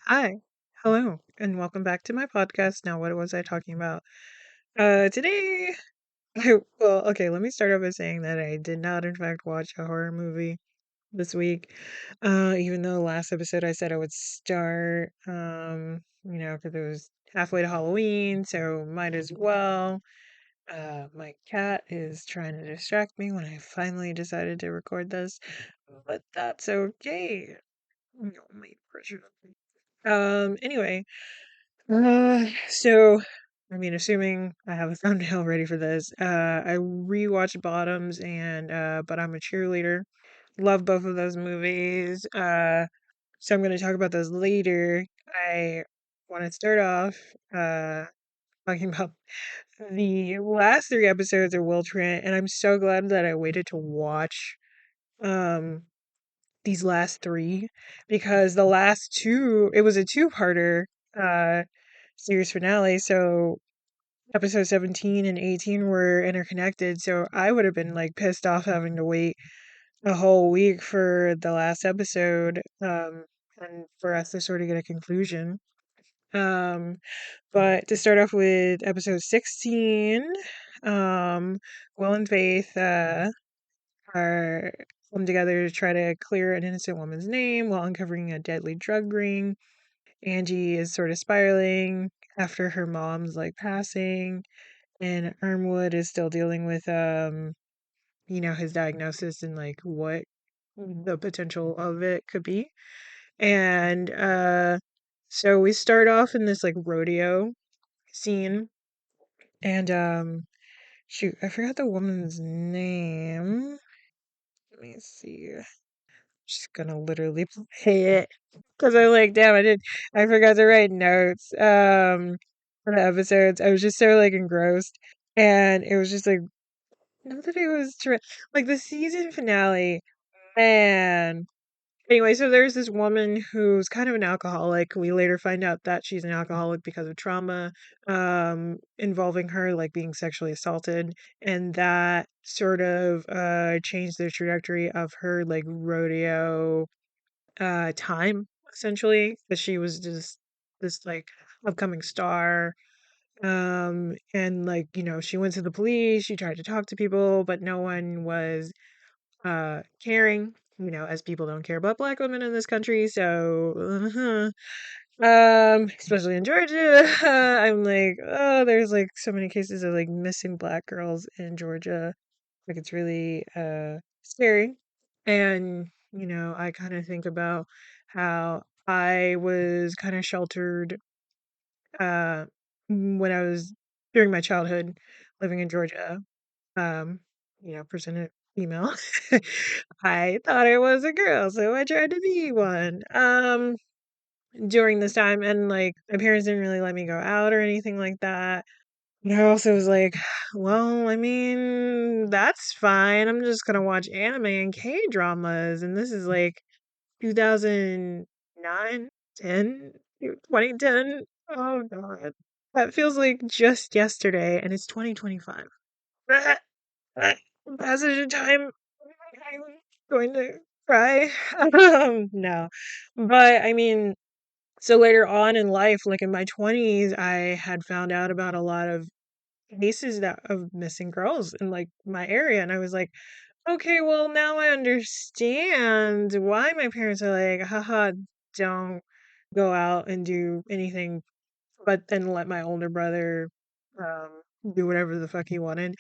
Hi, hello, and welcome back to my podcast. Now, what was I talking about? Today, okay, let me start off by saying that I did not, in fact, watch a horror movie this week. Even though last episode I said I would start, because it was halfway to Halloween, so might as well. My cat is trying to distract me when I finally decided to record this, but that's okay. My pressure. Anyway. So I mean, assuming I have a thumbnail ready for this, I rewatched Bottoms and but I'm a Cheerleader. Love both of those movies. So I'm going to talk about those later. I want to start off talking about the last three episodes of Will Trent, and I'm so glad that I waited to watch um these last three because the last two, it was a two-parter uh series finale, so episode 17 and 18 were interconnected, so I would have been like pissed off having to wait a whole week for the last episode, and for us to sort of get a conclusion. um but to start off with episode 16, um Will and Faith are come together to try to clear an innocent woman's name while uncovering a deadly drug ring. Angie is sort of spiraling after her mom's like passing, and Irmwood is still dealing with his diagnosis and like what the potential of it could be. And so we start off in this like rodeo scene, and shoot, I forgot the woman's name. Let me see. Just gonna literally play it because I'm like, damn, I forgot to write notes for the episodes. I was just so like engrossed, and it was just like, not that it was like the season finale, man. Anyway, so there's this woman who's kind of an alcoholic. We later find out that she's an alcoholic because of trauma, involving her like being sexually assaulted, and that sort of changed the trajectory of her like rodeo time, essentially, because she was just this like upcoming star. And like, she went to the police, she tried to talk to people, but no one was caring, as people don't care about black women in this country. So especially in Georgia. I'm like, oh, there's like so many cases of like missing black girls in Georgia. Like, it's really scary. And, I kind of think about how I was kind of sheltered uh, when I was during my childhood living in Georgia. Um, presented female. I thought I was a girl, so I tried to be one. During this time, and like my parents didn't really let me go out or anything like that. And I also was like, well, I mean, that's fine. I'm just gonna watch anime and K dramas, and this is like 2009, 10, 2010. Oh God. That feels like just yesterday, and it's 2025. Passage of time. I'm going to cry. No. But I mean, so later on in life, like in my 20s, I had found out about a lot of cases that of missing girls in like my area, and I was like, okay, well, now I understand why my parents are like, haha, don't go out and do anything, but then let my older brother um, do whatever the fuck he wanted.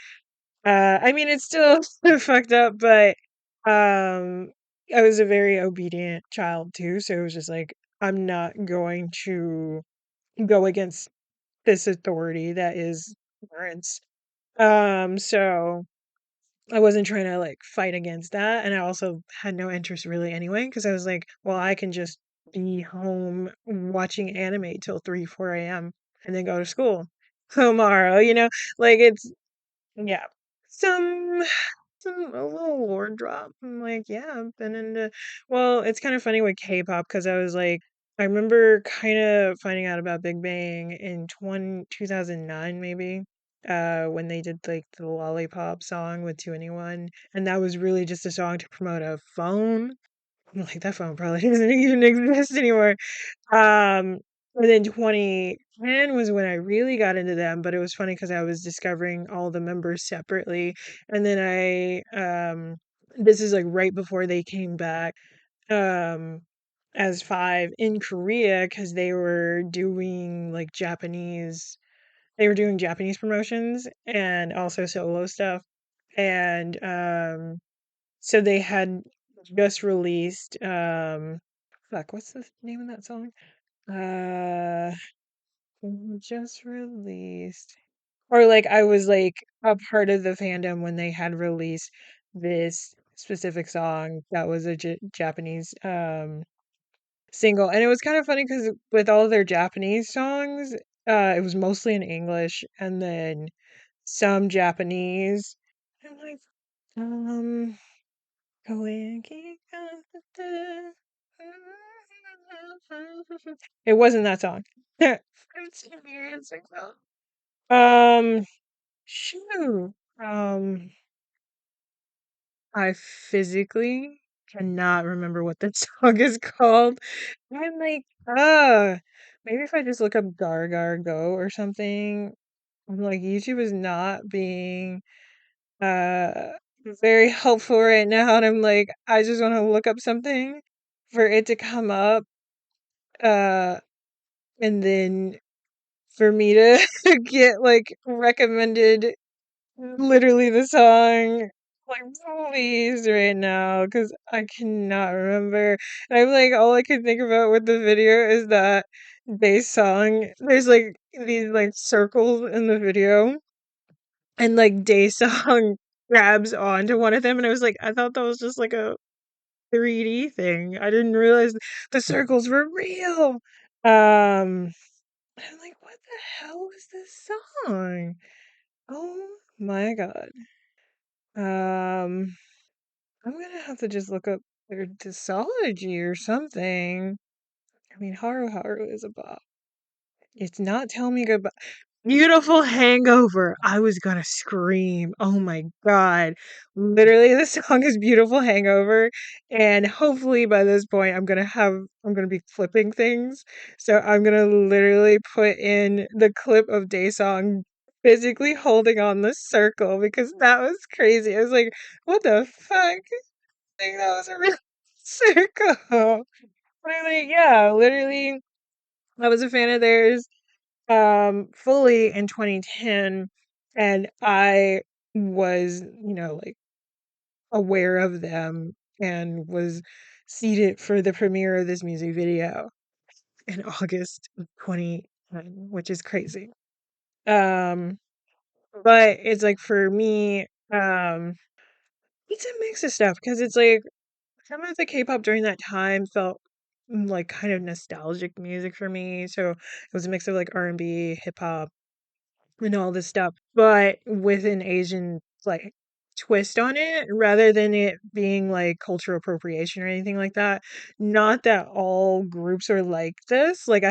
I mean, it's still fucked up, but um, I was a very obedient child too, so it was just like, I'm not going to go against this authority that is parents. So I wasn't trying to like fight against that, and I also had no interest really anyway because I was like, well, I can just be home watching anime till 3, 4 a.m. and then go to school tomorrow. Like it's yeah, some a little lore drop. I'm like, yeah, I've been into. Well, it's kind of funny with K-pop because I was like, I remember kind of finding out about Big Bang in 2009 maybe, when they did like the Lollipop song with 2NE1, and that was really just a song to promote a phone. I'm like, that phone probably doesn't even exist anymore. Um, and then 2010 was when I really got into them, but it was funny because I was discovering all the members separately. And then this is like right before they came back, um, as Five in Korea because they were doing Japanese promotions and also solo stuff. And, so they had just released, what's the name of that song? Uh, just released. Or like I was like a part of the fandom when they had released this specific song that was a Japanese single. And it was kind of funny because with all their Japanese songs, it was mostly in English and then some Japanese. I'm like, um, it wasn't that song. 15 years ago. Um, Shoot. Um, I physically cannot remember what that song is called. I'm like, maybe if I just look up Gar Gar Go or something. I'm like, YouTube is not being uh very helpful right now, and I'm like, I just want to look up something for it to come up, uh, and then for me to get like recommended literally the song, like, please, right now, because I cannot remember. And I'm like, all I could think about with the video is that bass song. There's like these like circles in the video, and like Day Song grabs onto one of them, and I was like, I thought that was just like a 3D thing. I didn't realize the circles were real. I'm like, what the hell is this song? Oh my god. Um, I'm gonna have to just look up their discology or something. I mean, Haru Haru is a bop. It's not Tell Me Goodbye. Beautiful Hangover. I was gonna scream. Oh my god. Literally, the song is Beautiful Hangover. And hopefully by this point I'm gonna be flipping things. So I'm gonna literally put in the clip of Daesung physically holding on the circle because that was crazy. I was like, what the fuck? I think that was a real circle. Literally, yeah, literally I was a fan of theirs fully in 2010, and I was, like aware of them and was seated for the premiere of this music video in August of 2010, which is crazy. Um but it's like for me, it's a mix of stuff because it's like some of the K-pop during that time felt like kind of nostalgic music for me. So it was a mix of like R&B, hip hop, and all this stuff, but with an Asian like twist on it rather than it being like cultural appropriation or anything like that. Not that all groups are like this. Like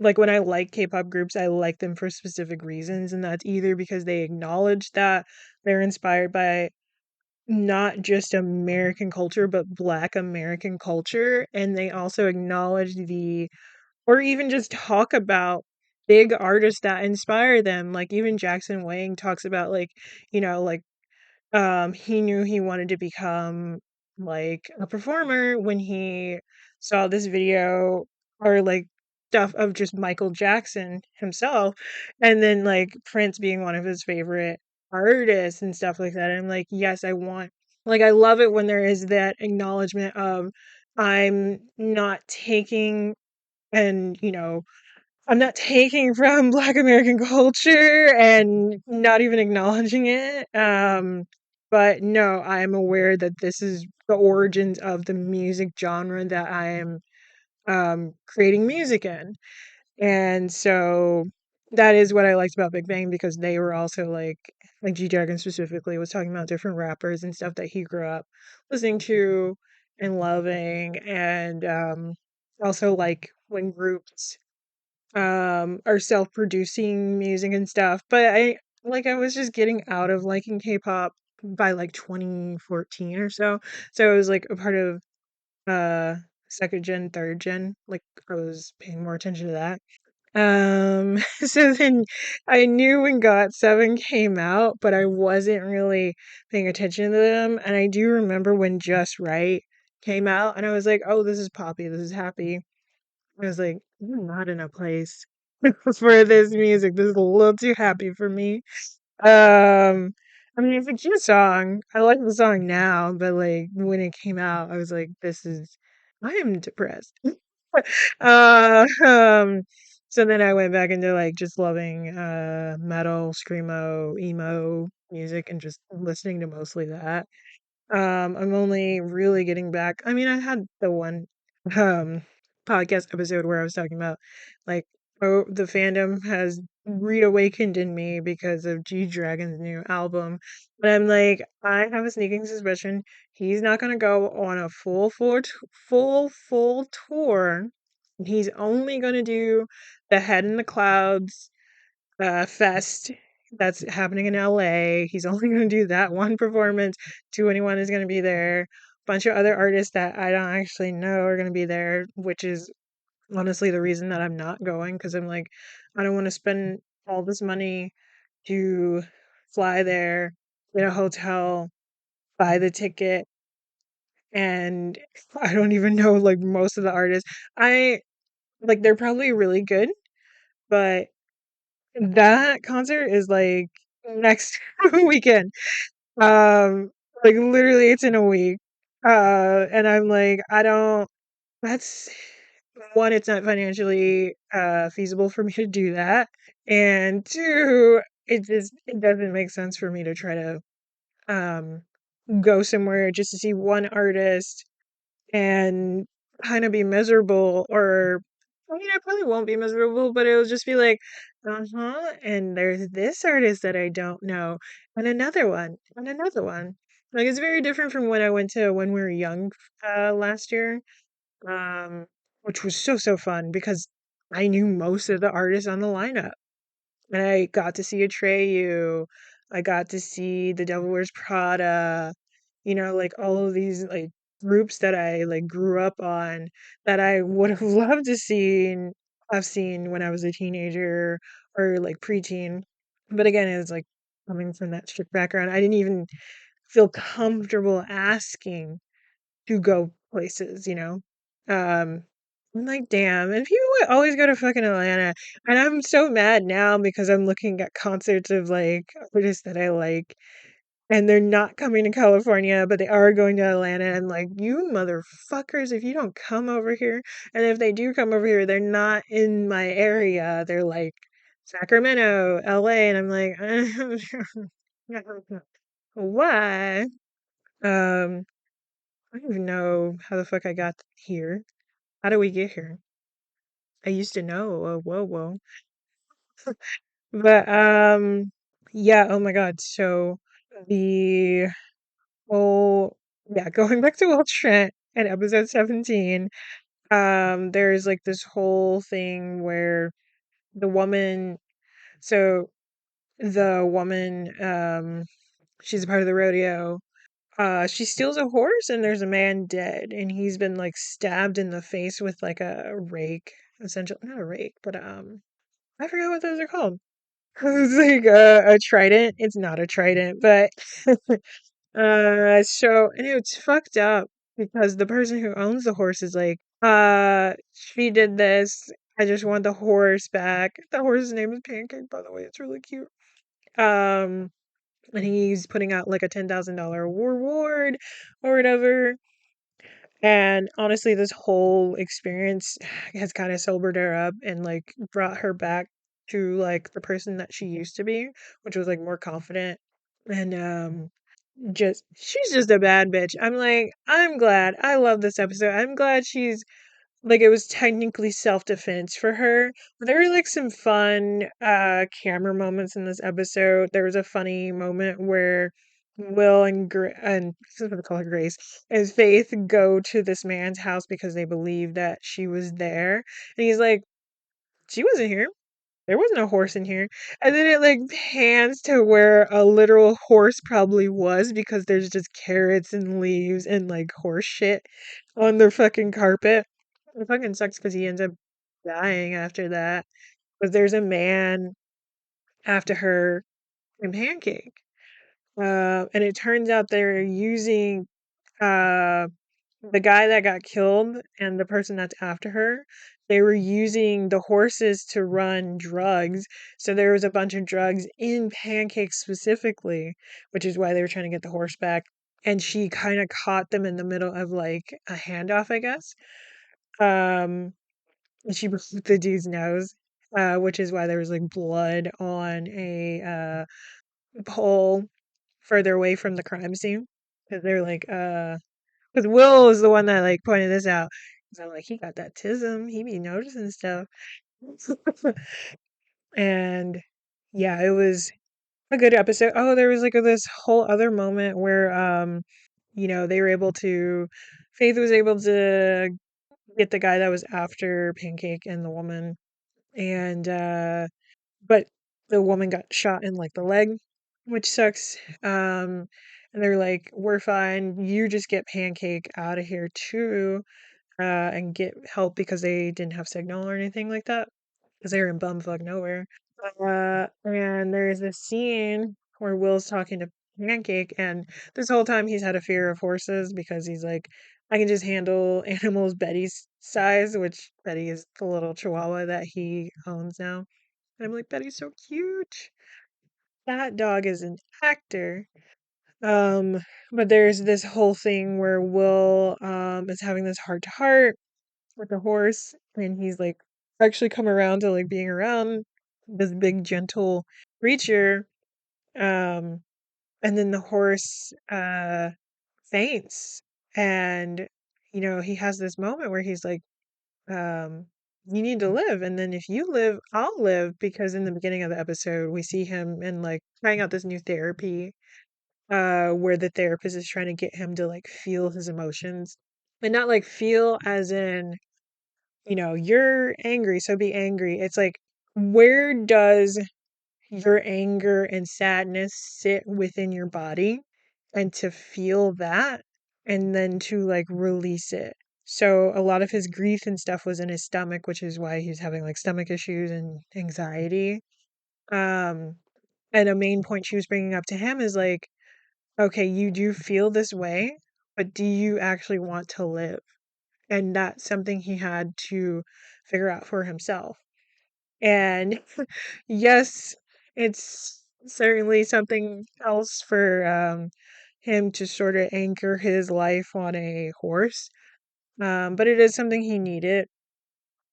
like when I like K-pop groups, I like them for specific reasons, and that's either because they acknowledge that they're inspired by not just American culture, but Black American culture, and they also acknowledge the or even just talk about big artists that inspire them. Like even Jackson Wang talks about like, like he knew he wanted to become like a performer when he saw this video or like stuff of just Michael Jackson himself, and then like Prince being one of his favorite artists and stuff like that. And I'm like, yes, I love it when there is that acknowledgement of I'm not taking and I'm not taking from Black American culture and not even acknowledging it. But no, I'm aware that this is the origins of the music genre that I am creating music in. And so that is what I liked about Big Bang because they were also like G Dragon specifically was talking about different rappers and stuff that he grew up listening to and loving, and also like when groups are self-producing music and stuff. But I was just getting out of liking K-pop by like 2014 or so. So it was like a part of uh second gen, third gen. Like I was paying more attention to that. So then I knew when GOT7 came out, but I wasn't really paying attention to them. And I do remember when Just Right came out, and I was like, oh, this is poppy, this is happy. I was like, I'm not in a place for this music. This is a little too happy for me. I mean, it's a cute song. I like the song now, but like when it came out, I was like, I am depressed. uh, um, so then I went back into like just loving metal, screamo, emo music and just listening to mostly that. I'm only really getting back. I mean, I had the one um podcast episode where I was talking about like, oh, the fandom has reawakened in me because of G Dragon's new album. But I'm like, I have a sneaking suspicion he's not gonna go on a full tour. He's only gonna do the Head in the Clouds fest that's happening in LA. He's only going to do that one performance. 2NE1 is going to be there. Bunch of other artists that I don't actually know are going to be there, which is honestly the reason that I'm not going because I'm like, I don't want to spend all this money to fly there, get a hotel, buy the ticket, and I don't even know like most of the artists. I like they're probably really good, but that concert is like next weekend. Um, like literally it's in a week. And I'm like, I don't that's one, it's not financially feasible for me to do that. And two, it doesn't make sense for me to try to um go somewhere just to see one artist and kind of be miserable or I mean I probably won't be miserable, but it'll just be like, uh-huh, and there's this artist that I don't know, and another one, and another one. Like it's very different from when I went to When We Were Young last year. Um which was so fun because I knew most of the artists on the lineup. And I got to see Atreyu. I got to see The Devil Wears Prada. You know, like all of these like groups that I like grew up on that I would have loved to have seen when I was a teenager or like preteen. But again, it was like coming from that strict background. I didn't even feel comfortable asking to go places, you know? Um, I'm like, damn, and people would always go to fucking Atlanta. And I'm so mad now because I'm looking at concerts of like artists that I like and they're not coming to California, but they are going to Atlanta. And like, you motherfuckers, if you don't come over here, and if they do come over here, they're not in my area. They're like Sacramento, LA, and I'm like, why? Um, I don't even know how the fuck I got here. How did we get here? I used to know. Whoa. But yeah, oh my god. So the whole yeah, going back to Will Trent in episode 17, there's like this whole thing where the woman so the woman she's a part of the rodeo. She steals a horse and there's a man dead and he's been like stabbed in the face with like a rake, essentially not a rake, but I forgot what those are called. It's like a trident. It's not a trident, but so and it's fucked up because the person who owns the horse is like, she did this. I just want the horse back. The horse's name is Pancake, by the way. It's really cute. Um, and he's putting out like a $10,000 reward or whatever. And honestly, this whole experience has kind of sobered her up and like brought her back to like the person that she used to be, which was like more confident and just she's just a bad bitch. I'm like, I'm glad. I love this episode. I'm glad she's like it was technically self-defense for her. But there were like some fun camera moments in this episode. There was a funny moment where Will and I'm gonna call her Grace and Faith go to this man's house because they believe that she was there. And he's like, she wasn't here. there wasn't a horse in here. And then it like pans to where a literal horse probably was because there's just carrots and leaves and like horse shit on their fucking carpet. It fucking sucks because he ends up dying after that. But there's a man after her and Pancake. And it turns out they're using uh the guy that got killed and the person that's after her, they were using the horses to run drugs. So there was a bunch of drugs in Pancake specifically, which is why they were trying to get the horse back. And she kind of caught them in the middle of like a handoff, I guess. Um, and she broke the dude's nose, which is why there was like blood on a pole further away from the crime scene. Because they're like, because Will is the one that like pointed this out. So I'm like, he got that tism. He be noticing stuff. And yeah, it was a good episode. Oh, there was like this whole other moment where they were able to Faith was able to get the guy that was after Pancake and the woman. And but the woman got shot in like the leg, which sucks. And they're like, we're fine. You just get Pancake out of here too, and get help because they didn't have signal or anything like that because they were in bumfuck nowhere. And there's this scene where Will's talking to Pancake, and this whole time he's had a fear of horses because he's like, I can just handle animals Betty's size, which Betty is the little chihuahua that he owns now. And I'm like, Betty's so cute. That dog is an actor. Um, but there's this whole thing where Will is having this heart to heart with the horse, and he's like actually come around to like being around this big gentle creature. Um, and then the horse faints, and he has this moment where he's like, um, "You need to live, and then if you live, I'll live." Because in the beginning of the episode, we see him and like trying out this new therapy, where the therapist is trying to get him to like feel his emotions, and not like feel as in you're angry, so be angry. It's like, where does your anger and sadness sit within your body? And to feel that and then to like release it. So a lot of his grief and stuff was in his stomach, which is why he's having like stomach issues and anxiety. Um, and a main point she was bringing up to him is like, okay, you do feel this way, but do you actually want to live? And that's something he had to figure out for himself. And yes, it's certainly something else for him to sort of anchor his life on a horse. But it is something he needed.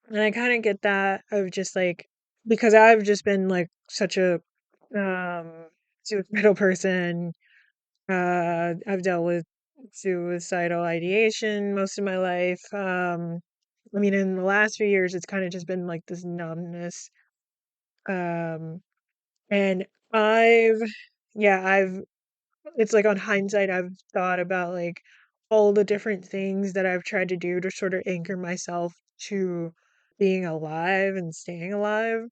And I kind of get that of just like, because I've just been like such a suicidal person. I've dealt with suicidal ideation most of my life. I mean, in the last few years, it's kind of just been like this numbness. Um, and I've, yeah, it's like on hindsight, I've thought about like all the different things that I've tried to do to sort of anchor myself to being alive and staying alive.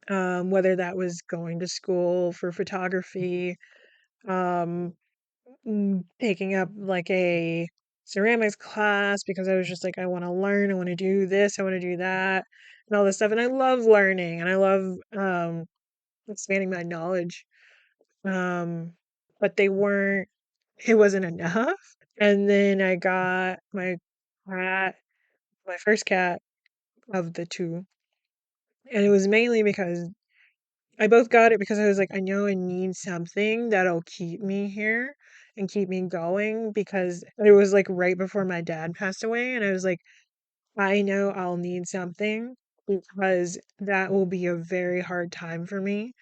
Whether that was going to school for photography, um, taking up like a ceramics class because I was just like, I want to learn, I want to do this, I want to do that, and all this stuff. And I love learning and I love expanding my knowledge. Um, but it wasn't enough. And then I got cat, my first cat of the two. And it was mainly because I both got it because I was like, I know I need something that'll keep me here and keep me going because it was like right before my dad passed away. And I was like, I know I'll need something because that will be a very hard time for me.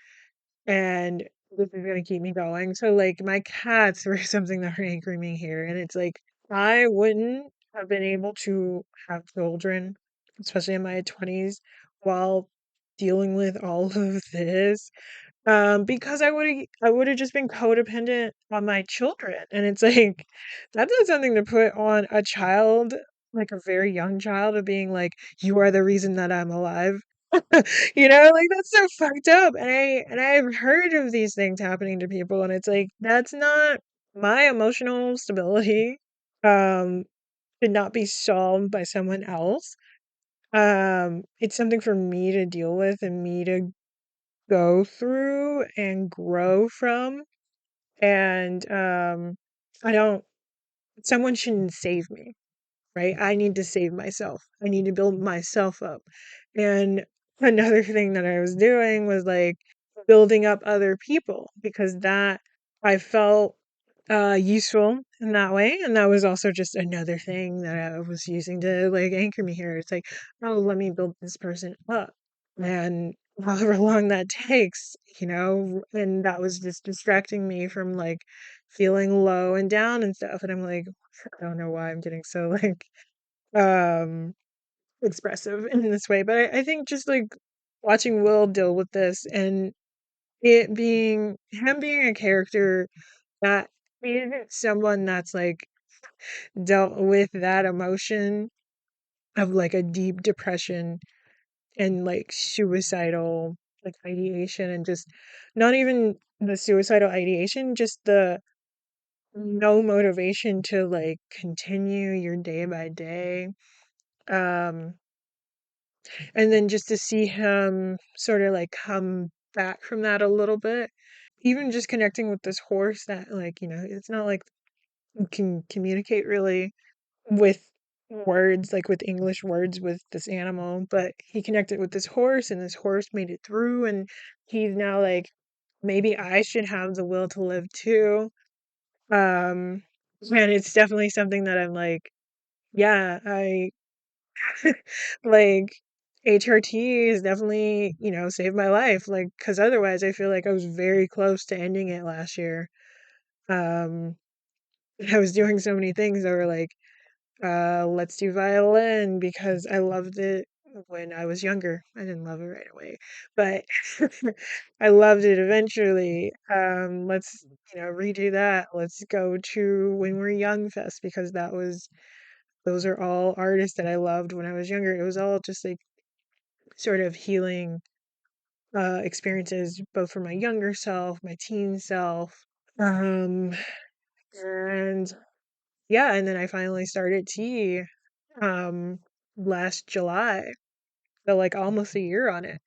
And this is gonna keep me going. So like my cats were something that were anchoring me here. And it's like I wouldn't have been able to have children, especially in my 20s, while dealing with all of this. Because I would have just been codependent on my children. And it's like that's not something to put on a child, like a very young child, of being like, you are the reason that I'm alive. Like that's so fucked up. And I've heard of these things happening to people, and it's like that's not my emotional stability. Um, should not be solved by someone else. It's something for me to deal with and me to go through and grow from. And I don't someone shouldn't save me, right? I need to save myself. I need to build myself up. And another thing that I was doing was like building up other people because that I felt useful in that way. And that was also just another thing that I was using to like anchor me here. It's like, oh, let me build this person up. And however long that takes, and that was just distracting me from like feeling low and down and stuff. And I'm like, I don't know why I'm getting so like um expressive in this way, but I think just like watching Will deal with this and it being him being a character that isn't someone that's like dealt with that emotion of like a deep depression and like suicidal like ideation, and just not even the suicidal ideation, just the no motivation to like continue your day by day. um and then just to see him sort of like come back from that a little bit, even just connecting with this horse that like it's not like you can communicate really with words, like with English words with this animal, but he connected with this horse and this horse made it through, and he's now like, maybe I should have the will to live too. um and it's definitely something that I'm like, yeah, I like HRT is definitely, saved my life, like, because otherwise I feel like I was very close to ending it last year. um I was doing so many things that were like, let's do violin because I loved it when I was younger. I didn't love it right away, but I loved it eventually. Let's, redo that. Let's go to When We're Young Fest because those are all artists that I loved when I was younger. It was all just like sort of healing experiences, both for my younger self, my teen self. Um, and yeah, and then I finally started tea um last July. So like almost a year on it.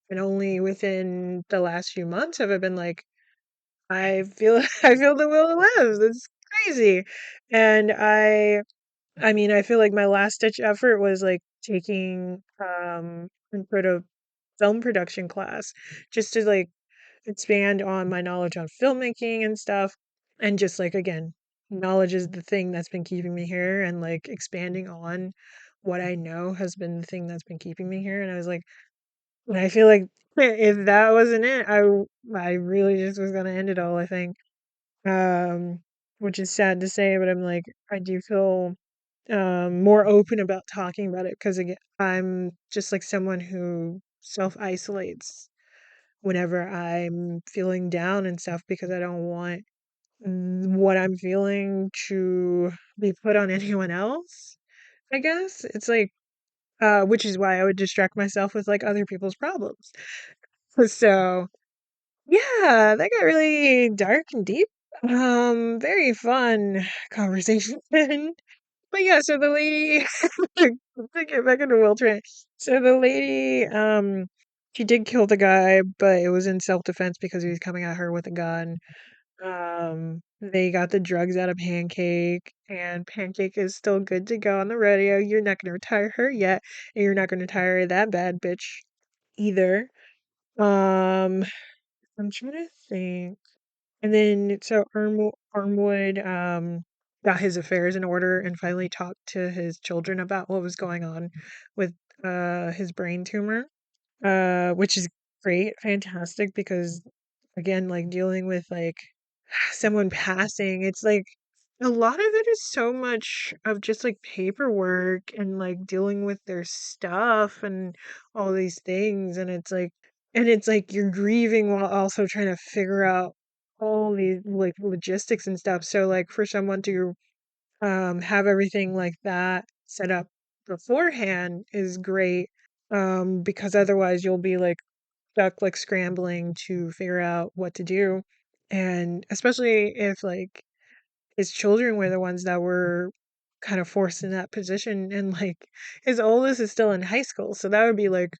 And only within the last few months have I been like, I feel I feel the will to live. That's crazy. And I mean, I feel like my last ditch effort was like taking some sort of film production class just to like expand on my knowledge on filmmaking and stuff. And just like, again, knowledge is the thing that's been keeping me here, and like expanding on what I know has been the thing that's been keeping me here. And I was like, and I feel like if that wasn't it, I really just was gonna end it all, I think. Um, which is sad to say, but I'm like, I do feel more open about talking about it because again, I'm just like someone who self isolates whenever I'm feeling down and stuff because I don't want what I'm feeling to be put on anyone else. I guess it's like, which is why I would distract myself with like other people's problems. So yeah, that got really dark and deep. Very fun conversation. But yeah, so the lady, to get back into Will Trent. So the lady, she did kill the guy, but it was in self-defense because he was coming at her with a gun. They got the drugs out of Pancake, and Pancake is still good to go on the rodeo. You're not gonna retire her yet, and you're not gonna retire that bad bitch either. Um, I'm trying to think. And then so Armwood got his affairs in order and finally talked to his children about what was going on with his brain tumor. Which is great, fantastic, because again, like dealing with like someone passing, it's like a lot of it is so much of just like paperwork and like dealing with their stuff and all these things, and it's like you're grieving while also trying to figure out all these like logistics and stuff. So like for someone to have everything like that set up beforehand is great. because otherwise you'll be like stuck like scrambling to figure out what to do. And especially if like his children were the ones that were kind of forced in that position, and like his oldest is still in high school, so that would be like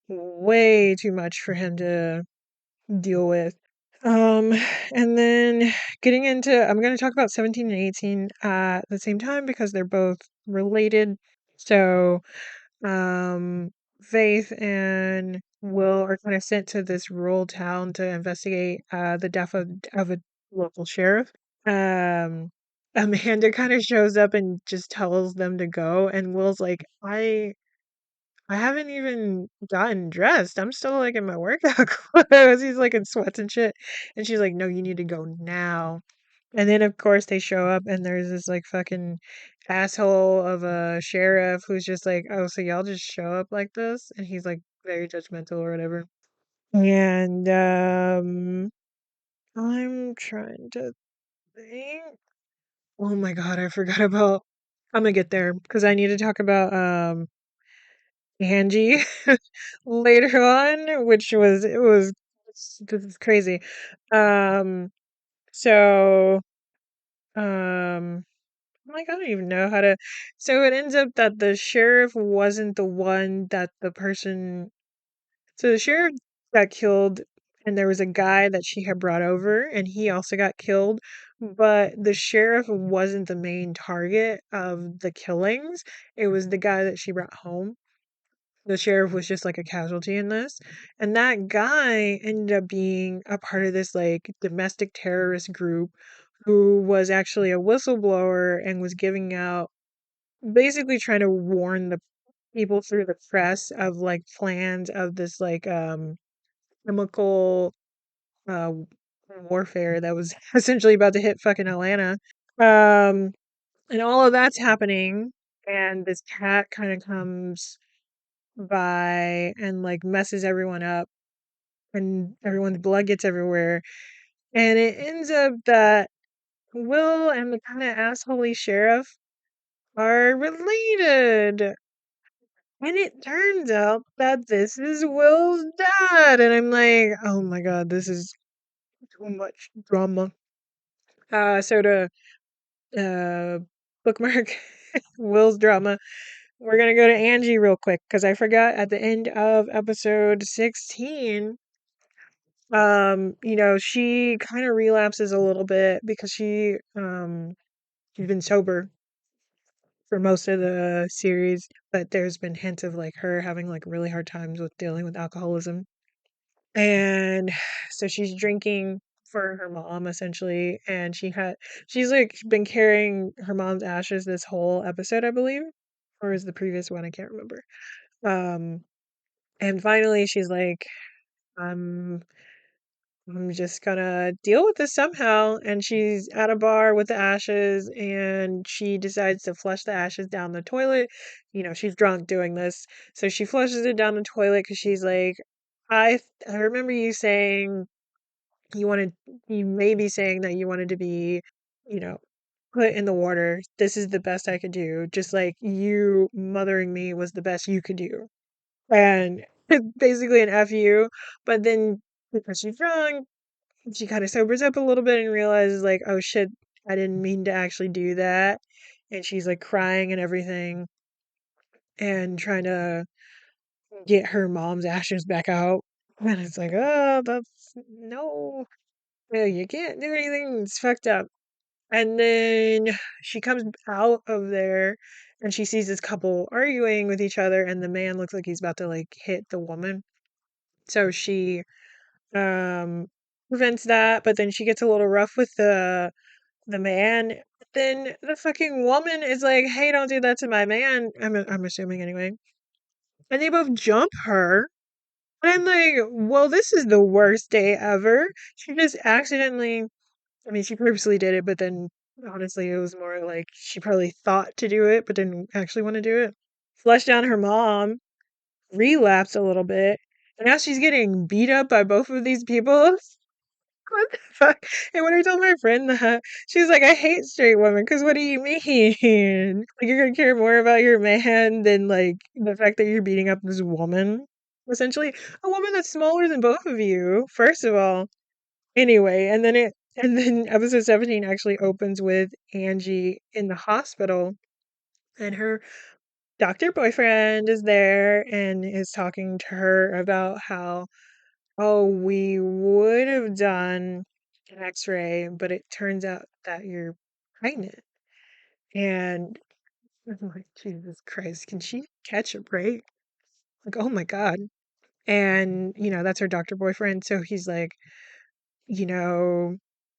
way too much for him to deal with. Um, and then getting into, I'm going to talk about 17 and 18 at the same time because they're both related. So, um, Faith and Will are kind of sent to this rural town to investigate the death of a local sheriff. Um, Amanda kind of shows up and just tells them to go, and Will's like, I haven't even gotten dressed. I'm still like in my workout clothes. He's like in sweats and shit. And she's like, no, you need to go now. And then of course they show up and there's this like fucking asshole of a sheriff who's just like, oh, so y'all just show up like this? And he's like very judgmental or whatever. And I'm trying to think. Oh my god, I forgot about I'm gonna get there because I need to talk about Angie later on, which was it was this is crazy. Um, so like I don't even know how to. So it ends up that the sheriff wasn't the one that the person. So the sheriff got killed, and there was a guy that she had brought over, and he also got killed. But the sheriff wasn't the main target of the killings. It was the guy that she brought home. The sheriff was just like a casualty in this. And that guy ended up being a part of this like domestic terrorist group who was actually a whistleblower and was giving out basically trying to warn the people through the press of like plans of this like chemical uh warfare that was essentially about to hit fucking Atlanta. Um and all of that's happening, and this cat kind of comes by and like messes everyone up, and everyone's blood gets everywhere, and it ends up that Will and the kind of assholey sheriff are related, and it turns out that this is Will's dad, and I'm like, oh my god, this is too much drama. So to uh bookmark Will's drama, we're gonna go to Angie real quick because I forgot at the end of episode 16. She kind of relapses a little bit because she's been sober for most of the series, but there's been hints of like her having like really hard times with dealing with alcoholism. And so she's drinking for her mom essentially, and she's like been carrying her mom's ashes this whole episode, I believe, or is the previous one, I can't remember. Um and finally she's like, I'm I'm just gonna deal with this somehow. And she's at a bar with the ashes and she decides to flush the ashes down the toilet. She's drunk doing this. So she flushes it down the toilet because she's like, I remember you saying you wanted, you may be saying that you wanted to be, you know, put in the water. This is the best I could do. Just like you mothering me was the best you could do. And it's basically an FU. But then because she's drunk, she kind of sobers up a little bit and realizes like, oh shit, I didn't mean to actually do that. And she's like crying and everything and trying to get her mom's ashes back out. And it's like, oh, that's no, you can't do anything. It's fucked up. And then she comes out of there and she sees this couple arguing with each other, and the man looks like he's about to like hit the woman. So she um prevents that, but then she gets a little rough with the man. Then the fucking woman is like, "Hey, don't do that to my man." I'm assuming anyway. And they both jump her. And I'm like, "Well, this is the worst day ever." She just accidentally, I mean, she purposely did it, but then honestly, it was more like she probably thought to do it, but didn't actually want to do it. Flushed down her mom, relapsed a little bit, and now she's getting beat up by both of these people. What the fuck? And when I told my friend that, she's like, I hate straight women, because what do you mean? Like, you're gonna care more about your man than, like, the fact that you're beating up this woman? Essentially, a woman that's smaller than both of you, first of all. Anyway, and then episode 17 actually opens with Angie in the hospital, and her doctor boyfriend is there and is talking to her about how, oh, we would have done an X-ray, but it turns out that you're pregnant. And I'm like, Jesus Christ, can she catch a break? Like, oh my God. And, that's her doctor boyfriend. So he's like, you know,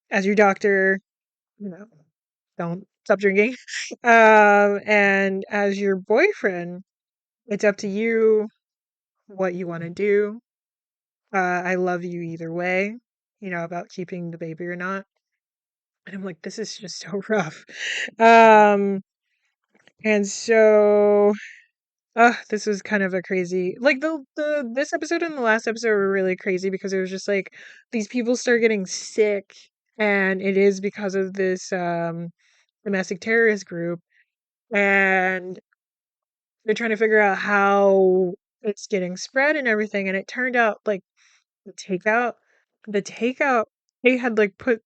as your doctor, you know, don't stop drinking. And as your boyfriend, it's up to you what you want to do. I love you either way, about keeping the baby or not. And I'm like, this is just so rough. Um, and so this was kind of a crazy, like, the this episode and the last episode were really crazy because it was just like these people start getting sick, and it is because of this domestic terrorist group, and they're trying to figure out how it's getting spread and everything. And it turned out like the takeout, the takeout, they had like put,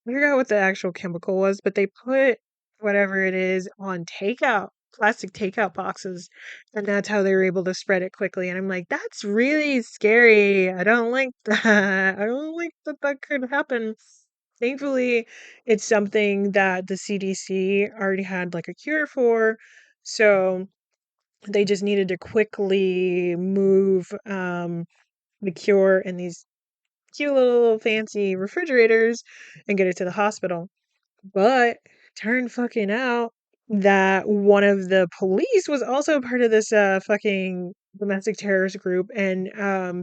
I forgot what the actual chemical was, but they put whatever it is on takeout, plastic takeout boxes, and that's how they were able to spread it quickly. And I'm like, that's really scary. I don't like that. I don't like that that could happen. Thankfully, it's something that the CDC already had like a cure for. So they just needed to quickly move the cure in these cute little fancy refrigerators and get it to the hospital. But turned fucking out that one of the police was also part of this fucking domestic terrorist group, and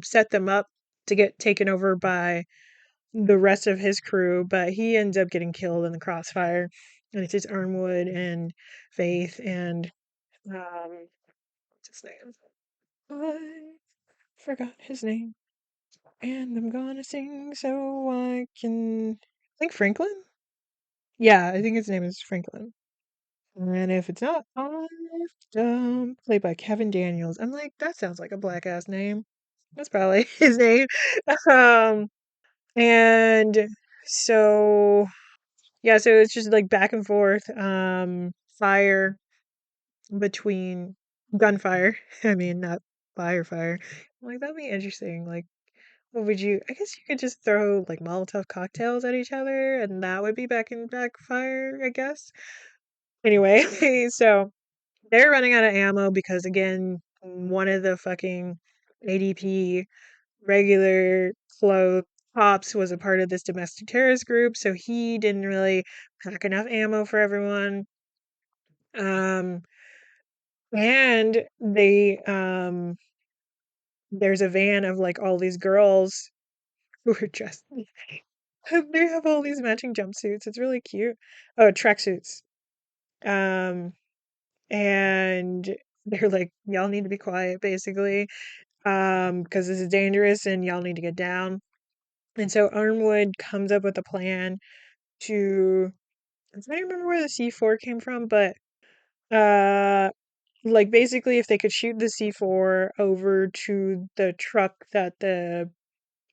set them up to get taken over by the rest of his crew, but he ends up getting killed in the crossfire. And it's just Armwood and Faith and what's his name? I forgot his name. And I'm gonna sing so I can. I think Franklin? Yeah, I think his name is Franklin. And if it's not, played by Kevin Daniels. I'm like, that sounds like a black ass name. That's probably his name. Um, and so yeah, so it's just like back and forth, fire between gunfire. I mean, not fire. Like, that'd be interesting. Like, what would you? I guess you could just throw like Molotov cocktails at each other, and that would be back and back fire, I guess. Anyway, so they're running out of ammo because again, one of the fucking ADP regular clothes cops was a part of this domestic terrorist group, so he didn't really pack enough ammo for everyone. Um, and there's a van of like all these girls who are dressed. They have all these matching jumpsuits. It's really cute. Oh, tracksuits. Um, and they're like, y'all need to be quiet, basically, because this is dangerous and y'all need to get down. And so Armwood comes up with a plan to, I don't remember where the C4 came from, but uh, like basically, if they could shoot the C4 over to the truck that the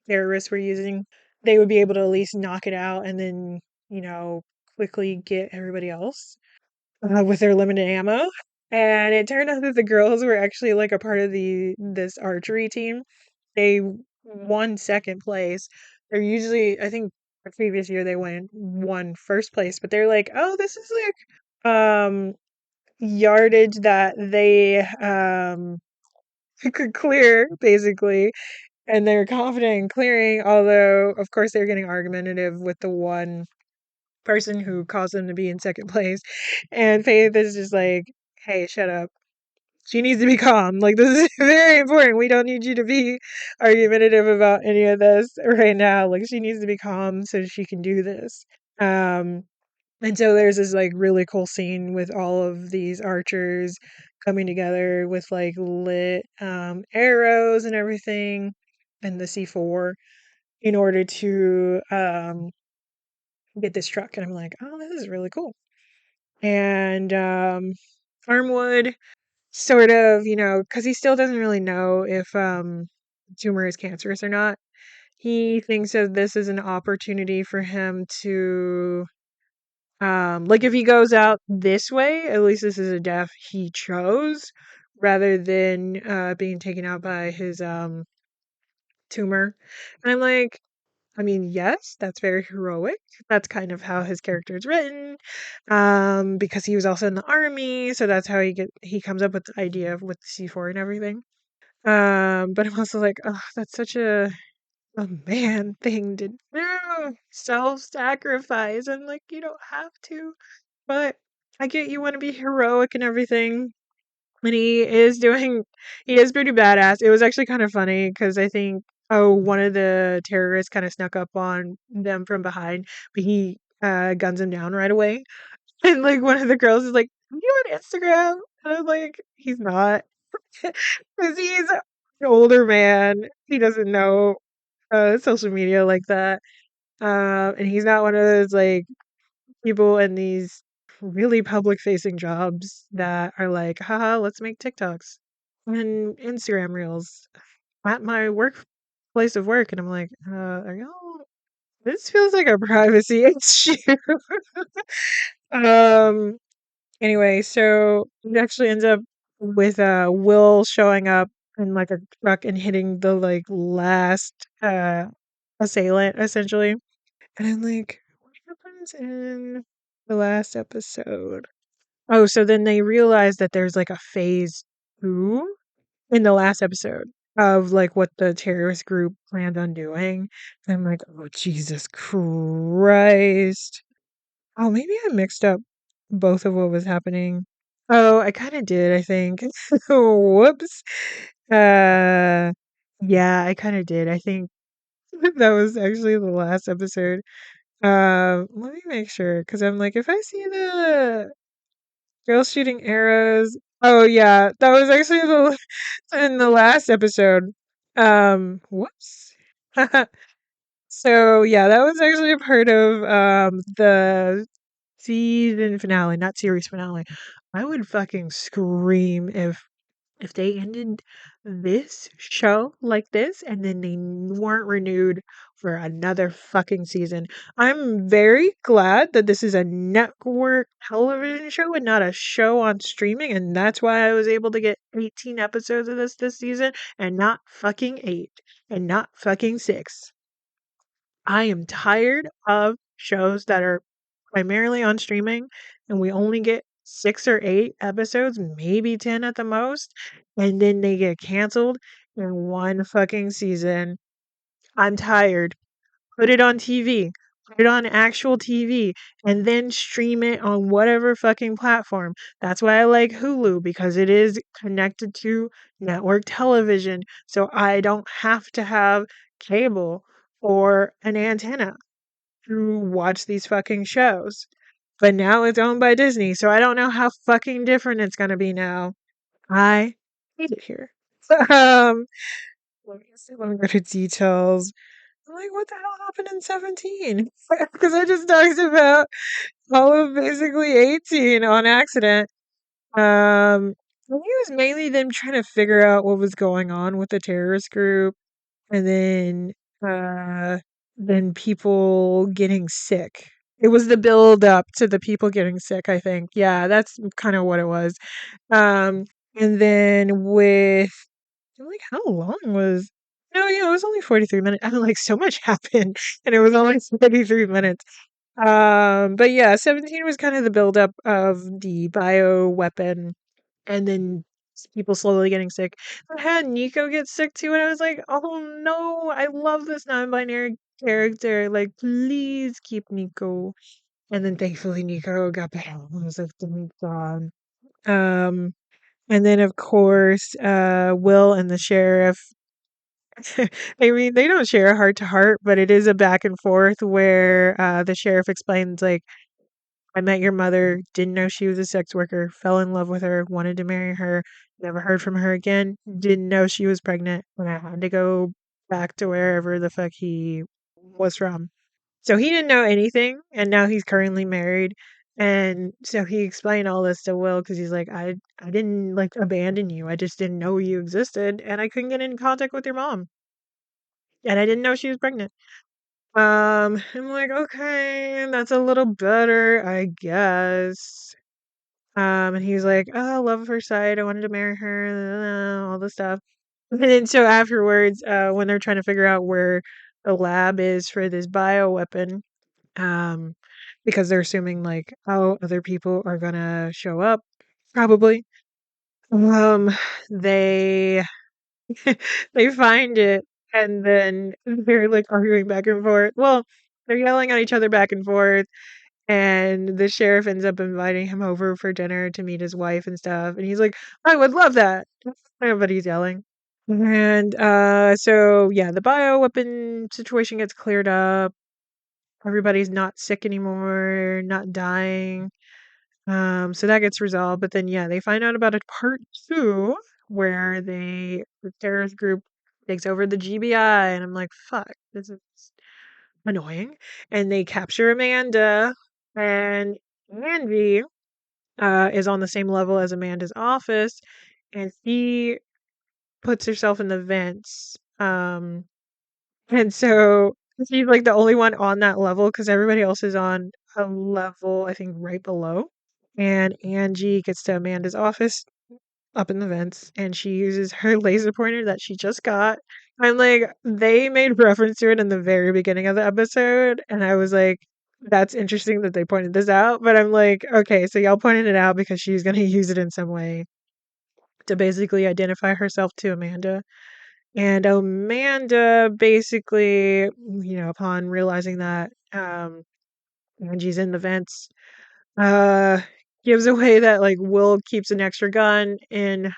terrorists were using, they would be able to at least knock it out and then, you know, quickly get everybody else with their limited ammo. And it turned out that the girls were actually like a part of this archery team. They won second place. They're usually, I think the previous year they won first place, but they're like, oh, this is like yardage that they could clear basically, and they're confident in clearing, although of course they're getting argumentative with the one person who caused them to be in second place. And Faith is just like, hey, shut up. She needs to be calm. Like, this is very important. We don't need you to be argumentative about any of this right now. Like, she needs to be calm so she can do this. Um, and so there's this like really cool scene with all of these archers coming together with like lit arrows and everything and the C4. in order to get this truck. And I'm like, oh, this is really cool. And Armwood sort of, because he still doesn't really know if tumor is cancerous or not. He thinks that this is an opportunity for him to, like, if he goes out this way, at least this is a death he chose, rather than being taken out by his tumor. And I'm like, I mean, yes, that's very heroic. That's kind of how his character is written. Because he was also in the army, so that's how he comes up with the idea of with C4 and everything. But I'm also like, oh, that's such a man thing to do. Self-sacrifice. And like, you don't have to. But I get you want to be heroic and everything. And he is pretty badass. It was actually kind of funny because I think, oh, one of the terrorists kind of snuck up on them from behind, but he guns him down right away. And like one of the girls is like, "Are you on Instagram?" And I'm like, he's not. Because he's an older man. He doesn't know social media like that. And he's not one of those like people in these really public facing jobs that are like, haha, let's make TikToks and Instagram reels at my work place of work. And I'm like, are y'all, this feels like a privacy issue. um, anyway, so it actually ends up with Will showing up in like a truck and hitting the like last assailant essentially. And I'm like, what happens in the last episode? Oh, so then they realize that there's like a phase two in the last episode of like what the terrorist group planned on doing. And I'm like, oh, Jesus Christ. Oh, maybe I mixed up both of what was happening. Oh, I kind of did, I think. Whoops. Uh, yeah, I kind of did. I think that was actually the last episode. Let me make sure, because I'm like, if I see the girl shooting arrows, oh yeah, that was actually in the last episode. Whoops. So yeah, that was actually a part of the season finale, not series finale. I would fucking scream if they ended this show like this and then they weren't renewed for another fucking season. I'm very glad that this is a network television show and not a show on streaming, and that's why I was able to get 18 episodes of this season and not fucking 8 and not fucking 6. I am tired of shows that are primarily on streaming and we only get 6 or 8 episodes, maybe 10 at the most, and then they get canceled in one fucking season. I'm tired. Put it on TV. Put it on actual TV and then stream it on whatever fucking platform. That's why I like Hulu because it is connected to network television. So I don't have to have cable or an antenna to watch these fucking shows. But now it's owned by Disney, so I don't know how fucking different it's gonna be now. I hate it here. Um, let me go to details. I'm like, what the hell happened in 17? Because I just talked about all of basically 18 on accident. I think it was mainly them trying to figure out what was going on with the terrorist group, and then people getting sick. It was the build up to the people getting sick, I think. Yeah, that's kind of what it was. Um, and then with I'm like, how long was no, yeah, it was only 43 minutes. I'm like, so much happened and it was only 33 minutes. But yeah, 17 was kind of the build up of the bio weapon and then people slowly getting sick. I had Nico get sick too, and I was like, oh no, I love this non-binary character. Like, please keep Nico. And then thankfully Nico got better. I was like, thank God. Um, and then of course, Will and the sheriff. I mean, they don't share a heart to heart, but it is a back and forth where the sheriff explains like I met your mother, didn't know she was a sex worker, fell in love with her, wanted to marry her, never heard from her again, didn't know she was pregnant when I had to go back to wherever the fuck he was from. So he didn't know anything, and now he's currently married. And so he explained all this to Will because he's like, I didn't like abandon you. I just didn't know you existed, and I couldn't get in contact with your mom, and I didn't know she was pregnant. I'm like, okay, that's a little better, I guess. And he's like, oh, love at first sight. I wanted to marry her, all this stuff. And then so afterwards, when they're trying to figure out where the lab is for this bioweapon, um, because they're assuming like, oh, other people are gonna show up, probably. Um, they they find it, and then they're like arguing back and forth. Well, they're yelling at each other back and forth, and the sheriff ends up inviting him over for dinner to meet his wife and stuff. And he's like, I would love that. Everybody's yelling. And so yeah, the bioweapon situation gets cleared up. Everybody's not sick anymore, not dying. So that gets resolved. But then yeah, they find out about a part two where the terrorist group takes over the GBI, and I'm like, fuck, this is annoying. And they capture Amanda, and Andy is on the same level as Amanda's office, and she puts herself in the vents. And so she's like the only one on that level because everybody else is on a level, I think, right below. And Angie gets to Amanda's office up in the vents, and she uses her laser pointer that she just got. I'm like, they made reference to it in the very beginning of the episode, and I was like, that's interesting that they pointed this out. But I'm like, okay, so y'all pointed it out because she's gonna use it in some way to basically identify herself to Amanda. And Amanda basically, upon realizing that Angie's in the vents, uh gives away that like Will keeps an extra gun in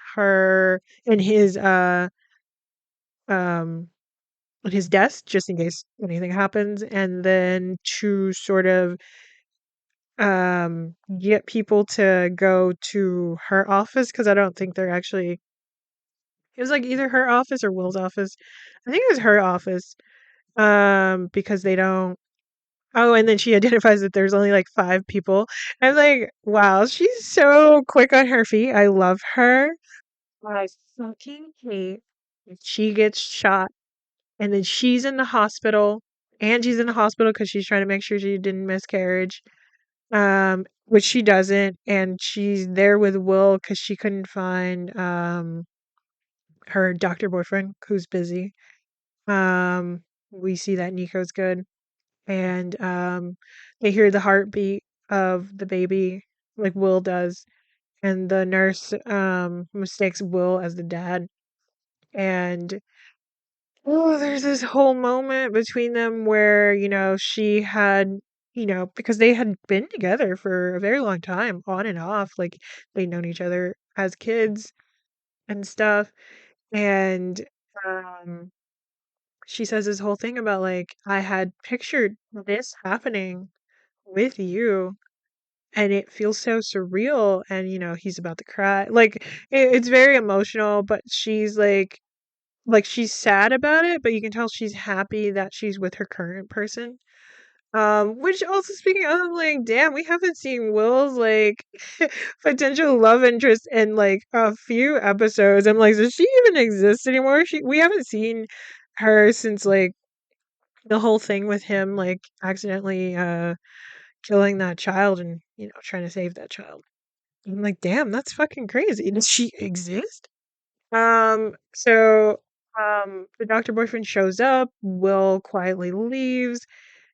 um his desk just in case anything happens, and then to sort of get people to go to her office because I don't think they're actually, it was like either her office or Will's office. I think it was her office. Because they don't. Oh, and then she identifies that there's only like five people. I'm like, wow, she's so quick on her feet. I love her. I fucking hate if she gets shot and then she's in the hospital. Angie's in the hospital because she's trying to make sure she didn't miscarriage. Which she doesn't, and she's there with Will because she couldn't find her doctor boyfriend who's busy. We see that Nico's good, and they hear the heartbeat of the baby, like Will does, and the nurse mistakes Will as the dad. And oh, there's this whole moment between them where, she had, because they had been together for a very long time, on and off, like they'd known each other as kids and stuff. And um, she says this whole thing about, like, I had pictured this happening with you, and it feels so surreal. And, he's about to cry. Like, it's very emotional, but she's like she's sad about it, but you can tell she's happy that she's with her current person. Which also speaking of, I'm like, damn, we haven't seen Will's like potential love interest in like a few episodes. I'm like, does she even exist anymore? We haven't seen her since like the whole thing with him like accidentally killing that child and trying to save that child. I'm like, damn, that's fucking crazy. Does she exist? So the doctor boyfriend shows up, Will quietly leaves.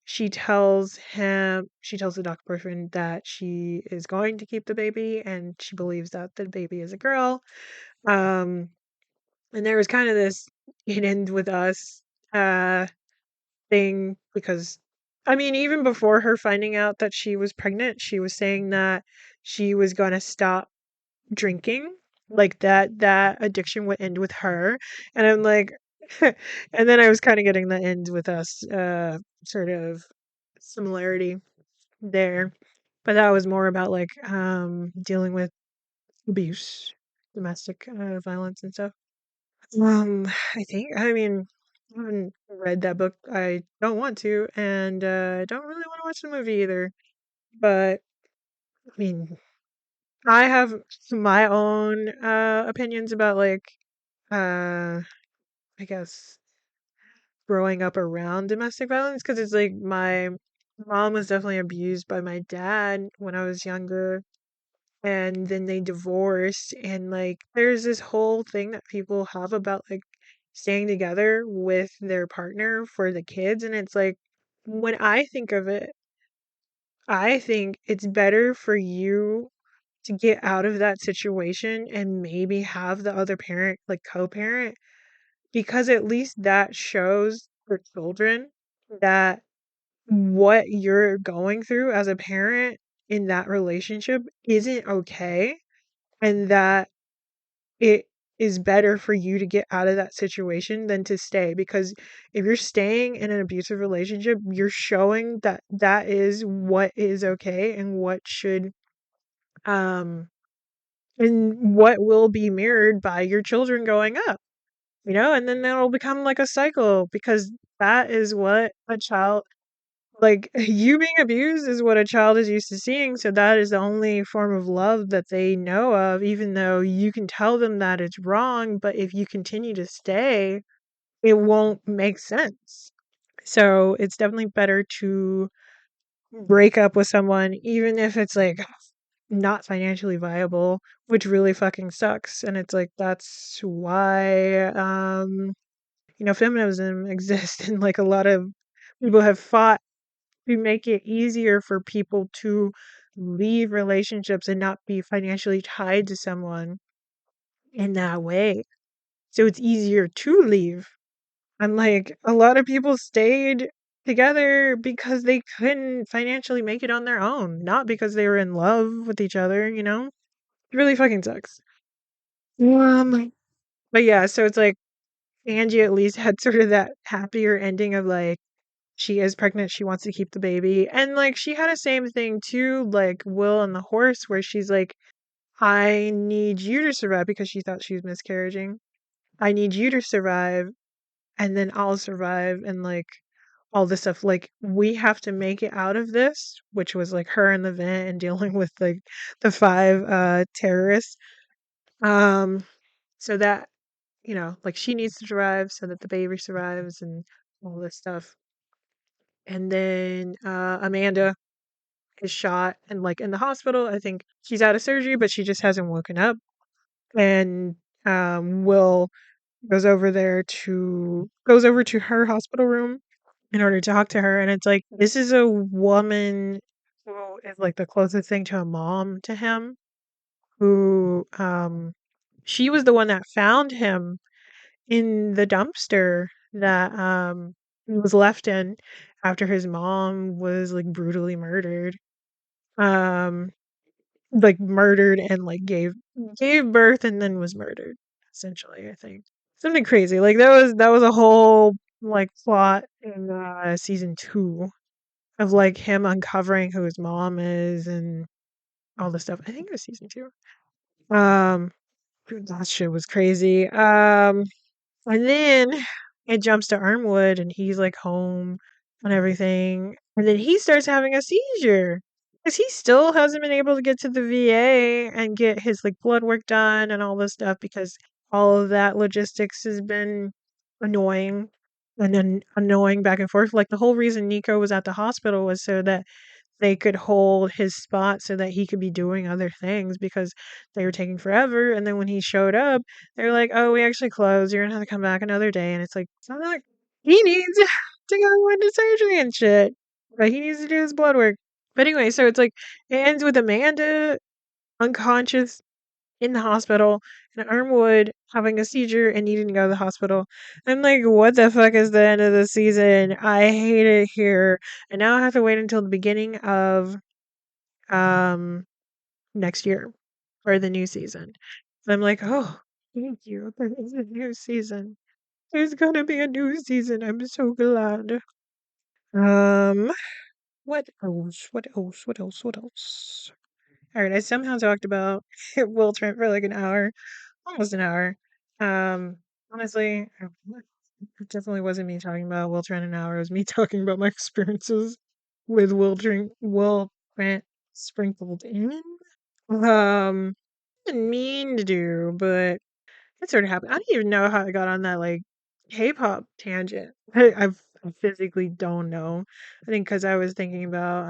She tells the doctor boyfriend that she is going to keep the baby and she believes that the baby is a girl. Um and there was kind of this it ends with us uh thing because I mean, even before her finding out that she was pregnant, she was saying that she was going to stop drinking, like that addiction would end with her. And I'm like and then I was kind of getting the end with us sort of similarity there, but that was more about like dealing with abuse, domestic violence and stuff. I think, I mean, I haven't read that book. I don't want to, and don't really want to watch the movie either. But I mean, I have my own opinions about like uh I guess growing up around domestic violence because it's like my mom was definitely abused by my dad when I was younger, and then they divorced, and like there's this whole thing that people have about like staying together with their partner for the kids, and it's like when I think of it, I think it's better for you to get out of that situation and maybe have the other parent like co-parent, because at least that shows for children that what you're going through as a parent in that relationship isn't okay, and that it is better for you to get out of that situation than to stay, because if you're staying in an abusive relationship, you're showing that that is what is okay and what should um and what will be mirrored by your children growing up, and then that'll become like a cycle, because that is what a child, like, you being abused is what a child is used to seeing, so that is the only form of love that they know of, even though you can tell them that it's wrong, but if you continue to stay, it won't make sense. So, it's definitely better to break up with someone, even if it's, like, not financially viable, which really fucking sucks, and it's like, that's why, feminism exists, and, like, a lot of people have fought to make it easier for people to leave relationships and not be financially tied to someone in that way. So it's easier to leave. And like a lot of people stayed together because they couldn't financially make it on their own, not because they were in love with each other. It really fucking sucks. Um, but yeah, so it's like Angie at least had sort of that happier ending of like she is pregnant, she wants to keep the baby. And like she had a same thing too, like Will and the horse, where she's like, I need you to survive, because she thought she was miscarriaging. I need you to survive, and then I'll survive, and like all this stuff. Like we have to make it out of this, which was like her in the vent and dealing with like the five terrorists. Um so that, like she needs to survive so that the baby survives and all this stuff. And then Amanda is shot and like in the hospital. I think she's out of surgery, but she just hasn't woken up. And Will goes over to her hospital room in order to talk to her. And it's like this is a woman who is like the closest thing to a mom to him, who she was the one that found him in the dumpster that he was left in after his mom was like brutally murdered. Um like murdered and like gave birth and then was murdered, essentially, I think. Something crazy. Like that was a whole like plot in season 2 of like him uncovering who his mom is and all this stuff. I think it was season 2. Um that shit was crazy. And then it jumps to Armwood and he's like home and everything. And then he starts having a seizure because he still hasn't been able to get to the VA and get his like blood work done and all this stuff, because all of that logistics has been annoying and then annoying back and forth. Like the whole reason Nico was at the hospital was so that they could hold his spot so that he could be doing other things, because they were taking forever. And then when he showed up, they're like, "Oh, we actually closed. You're gonna have to come back another day." And it's not like he needs to go into surgery and shit, but he needs to do his blood work. But anyway, so it's like it ends with Amanda unconscious in the hospital and Armwood having a seizure and needing to go to the hospital. I'm like, what the fuck is the end of the season? I hate it here. And now I have to wait until the beginning of um next year for the new season. And I'm like, oh, thank you. There is a new season. There's gonna be a new season. I'm so glad. Um, what else? What else? What else? What else? All right, I somehow talked about Will Trent for like an hour, almost an hour. Um, honestly, definitely wasn't me talking about Will Trent an hour. It was me talking about my experiences with Will Trent sprinkled in. Um, didn't mean to do, but it sort of happened. I don't even know how I got on that like K-pop tangent. I physically don't know. I think because I was thinking about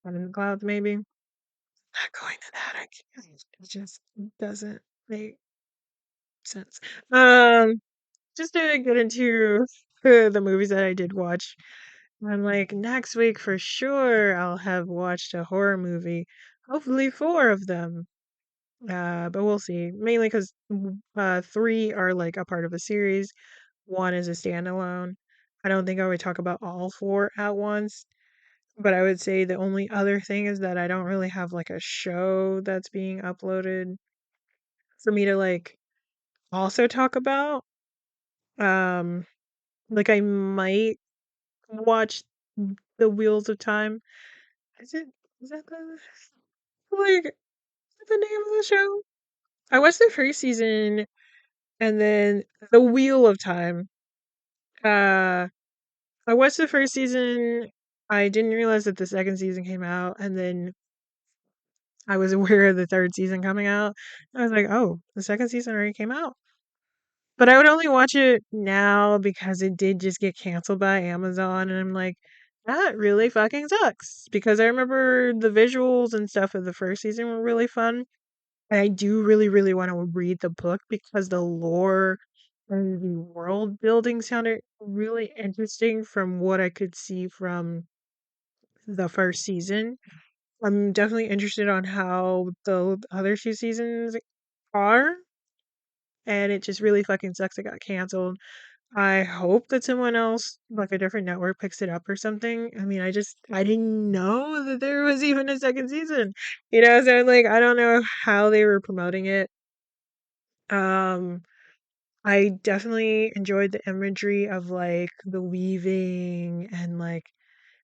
One in the Clouds, maybe. Not going to that. I can't. It just doesn't make sense. Um, just to get into the movies that I did watch. I'm like, next week for sure I'll have watched a horror movie. Hopefully four of them. But we'll see. Mainly because three are like a part of a series. One is a standalone. I don't think I would talk about all four at once. But I would say the only other thing is that I don't really have like a show that's being uploaded for me to like also talk about. Um, like I might watch The Wheels of Time. Is it is that like the name of the show? I watched the first season and then The Wheel of Time. Uh I watched the first season. I didn't realize that the second season came out, and then I was aware of the third season coming out. I was like, "Oh, the second season already came out." But I would only watch it now because it did just get canceled by Amazon, and I'm like, that really fucking sucks. Because I remember the visuals and stuff of the first season were really fun. And I do really, really want to read the book because the lore and the world building sounded really interesting from what I could see from the first season. I'm definitely interested on how the other two seasons are, and it just really fucking sucks it got canceled. I hope that someone else, like a different network, picks it up or something. I mean, I didn't know that there was even a second season. So like I don't know how they were promoting it. Um I definitely enjoyed the imagery of like the weaving and like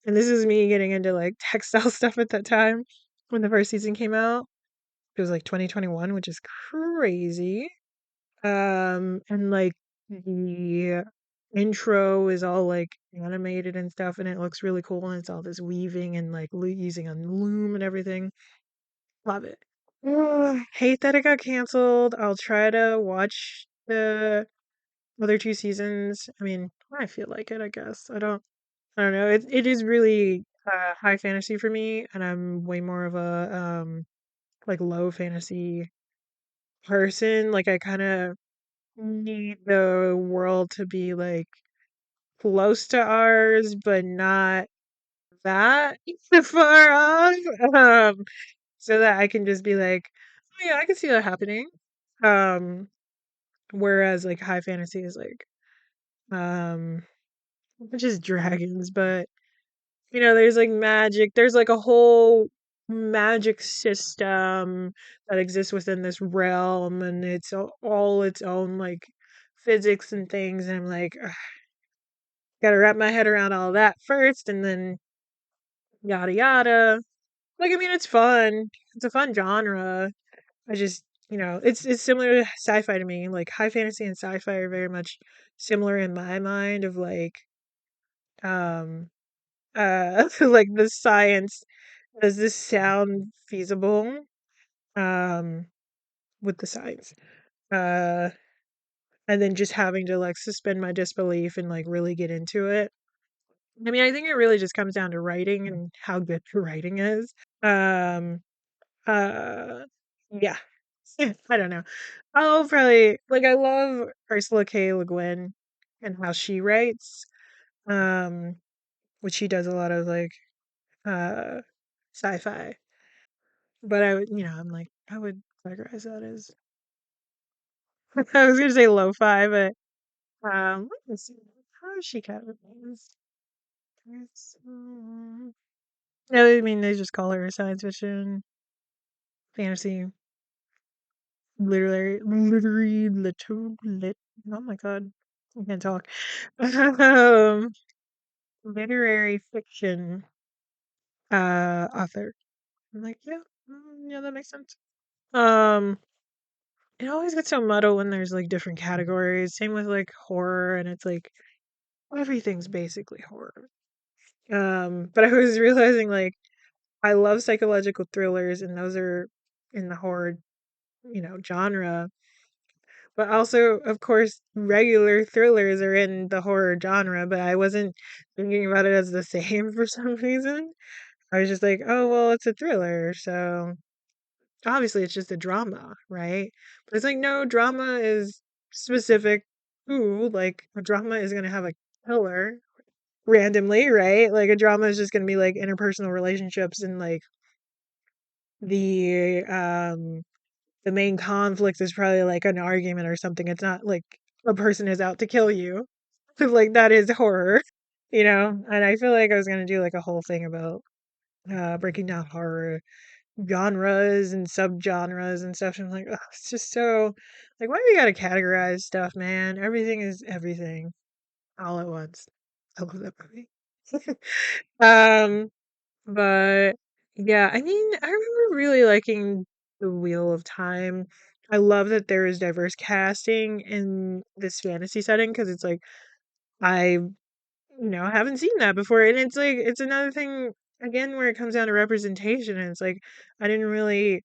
and this is me getting into like textile stuff at that time when the first season came out. It was like 2021, which is crazy. And like the intro is all like animated and stuff, and it looks really cool. And it's all this weaving and like using a loom and everything. Love it. Ugh, hate that it got canceled. I'll try to watch the other two seasons. I mean, when I feel like it, I guess. I don't know. It is really high fantasy for me, and I'm way more of a like low fantasy person. Like I kind of need the world to be like close to ours, but not that far off. So that I can just be like, oh yeah, I can see that happening. Um, whereas like high fantasy is like um just dragons, but there's like magic. There's like a whole magic system that exists within this realm, and it's all its own like physics and things. And I'm like, ugh, gotta wrap my head around all that first, and then yada yada. Like, I mean, it's fun. It's a fun genre. I just, it's similar to sci-fi to me. Like high fantasy and sci-fi are very much similar in my mind. Of like, um, like the science. Does this sound feasible? Um, with the science. Uh, and then just having to like suspend my disbelief and like really get into it. I mean, I think it really just comes down to writing and how good your writing is. Um, uh, yeah. I don't know. I'll probably like I love Ursula K. Le Guin and how she writes. Um, which she does a lot of like uh sci-fi. But I would, I'm like, I would categorize that as I was gonna say lo-fi, but let's see. How is she categorized? No, I mean they just call her science fiction, fantasy, lit. Oh my god, I can't talk. um, literary fiction author. I'm like, yeah, yeah, that makes sense. Um, it always gets so muddled when there's like different categories. Same with like horror, and it's like everything's basically horror. But I was realizing like I love psychological thrillers, and those are in the horror, genre. But also, of course, regular thrillers are in the horror genre, but I wasn't thinking about it as the same for some reason. I was just like, oh, well, it's a thriller, so obviously it's just a drama, right? But it's like, no, drama is specific to, like, a drama is going to have a killer randomly, right? Like, a drama is just going to be like interpersonal relationships and like the, the main conflict is probably like an argument or something. It's not like a person is out to kill you. Like that is horror, And I feel like I was gonna do like a whole thing about breaking down horror genres and subgenres and stuff. And I'm like, ugh, it's just so like why do we gotta categorize stuff, man? Everything is everything all at once. I love that movie. um but yeah, I mean, I remember really liking The Wheel of Time. I love that there is diverse casting in this fantasy setting because it's like I, haven't seen that before, and it's like it's another thing again where it comes down to representation, and it's like I didn't really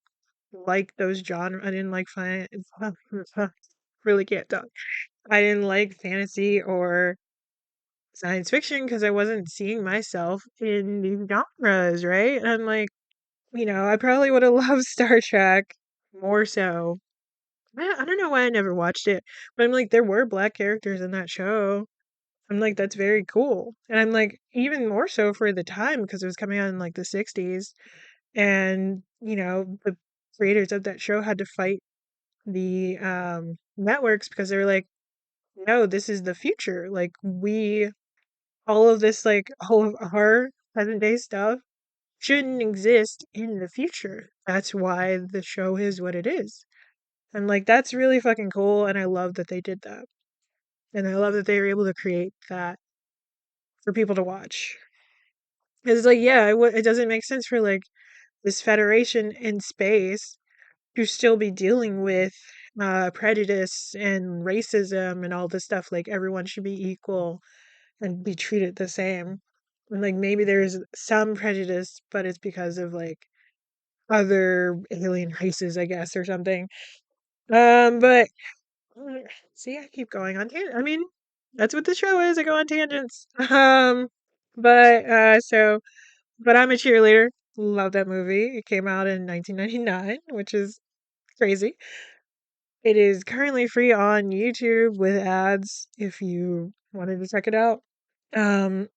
like those genre. I didn't like find really can't talk. I didn't like fantasy or science fiction because I wasn't seeing myself in these genres, right? And I'm like, I probably would have loved Star Trek more so. I don't know why I never watched it, but I'm like, there were black characters in that show. I'm like, that's very cool. And I'm like, even more so for the time because it was coming out in like the 60s. And, the creators of that show had to fight the networks because they were like, no, this is the future. Like, all of this, like, all of our present day stuff shouldn't exist in the future. That's why the show is what it is. And like that's really fucking cool and I love that they did that. And I love that they were able to create that for people to watch. 'Cause it's like, yeah, it doesn't make sense for like this federation in space to still be dealing with prejudice and racism and all this stuff. Like everyone should be equal and be treated the same. And like maybe there's some prejudice, but it's because of like other alien races, I guess, or something. But see, I keep going on I mean, that's what the show is. I go on tangents. But I'm a cheerleader. Love that movie. It came out in 1999, which is crazy. It is currently free on YouTube with ads if you wanted to check it out. Um,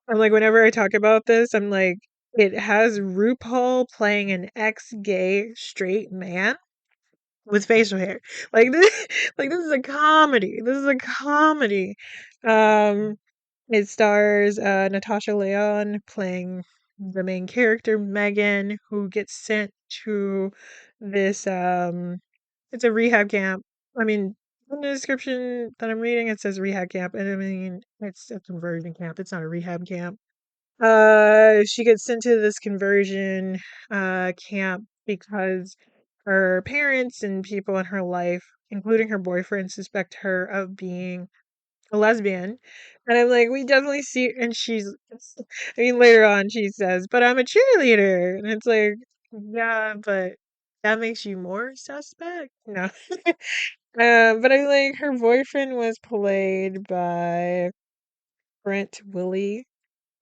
I'm like, whenever I talk about this, I'm like, it has RuPaul playing an ex-gay straight man with facial hair. Like this, like this is a comedy. This is a comedy. Um, it stars Natasha Leon playing the main character Megan, who gets sent to this. It's a rehab camp. I mean, in the description that I'm reading, it says rehab camp, and I mean it's a conversion camp. It's not a rehab camp. She gets sent to this conversion camp because her parents and people in her life, including her boyfriend, suspect her of being a lesbian. And I'm like, we definitely see, and I mean, later on she says, but I'm a cheerleader. And it's like, yeah, but that makes you more suspect? No. But I like her boyfriend was played by Brent Willie.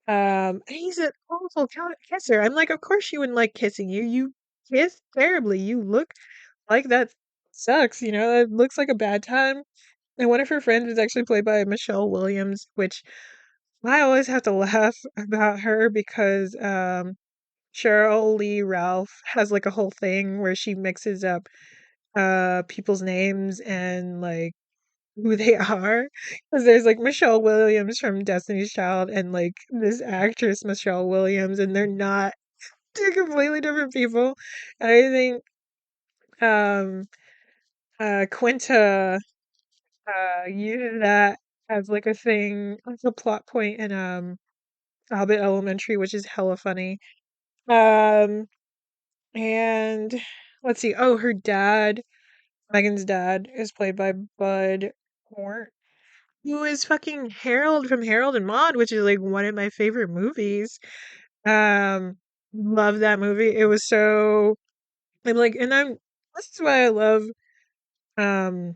And he's an awful kisser. I'm like, of course she wouldn't like kissing you. You kiss terribly. You look like that sucks, It looks like a bad time. And one of her friends was actually played by Michelle Williams, which I always have to laugh about her because Cheryl Lee Ralph has like a whole thing where she mixes up people's names and like who they are. Because there's like Michelle Williams from Destiny's Child and like this actress Michelle Williams, and they're not two completely different people. And I think um Quinta uses that as like a thing, like a plot point in Abbott Elementary, which is hella funny. Um and let's see, oh her dad Megan's dad is played by Bud Hort, who is fucking Harold from Harold and Maude, which is like one of my favorite movies. Um, love that movie. It was so I'm like, and I'm this is why I love um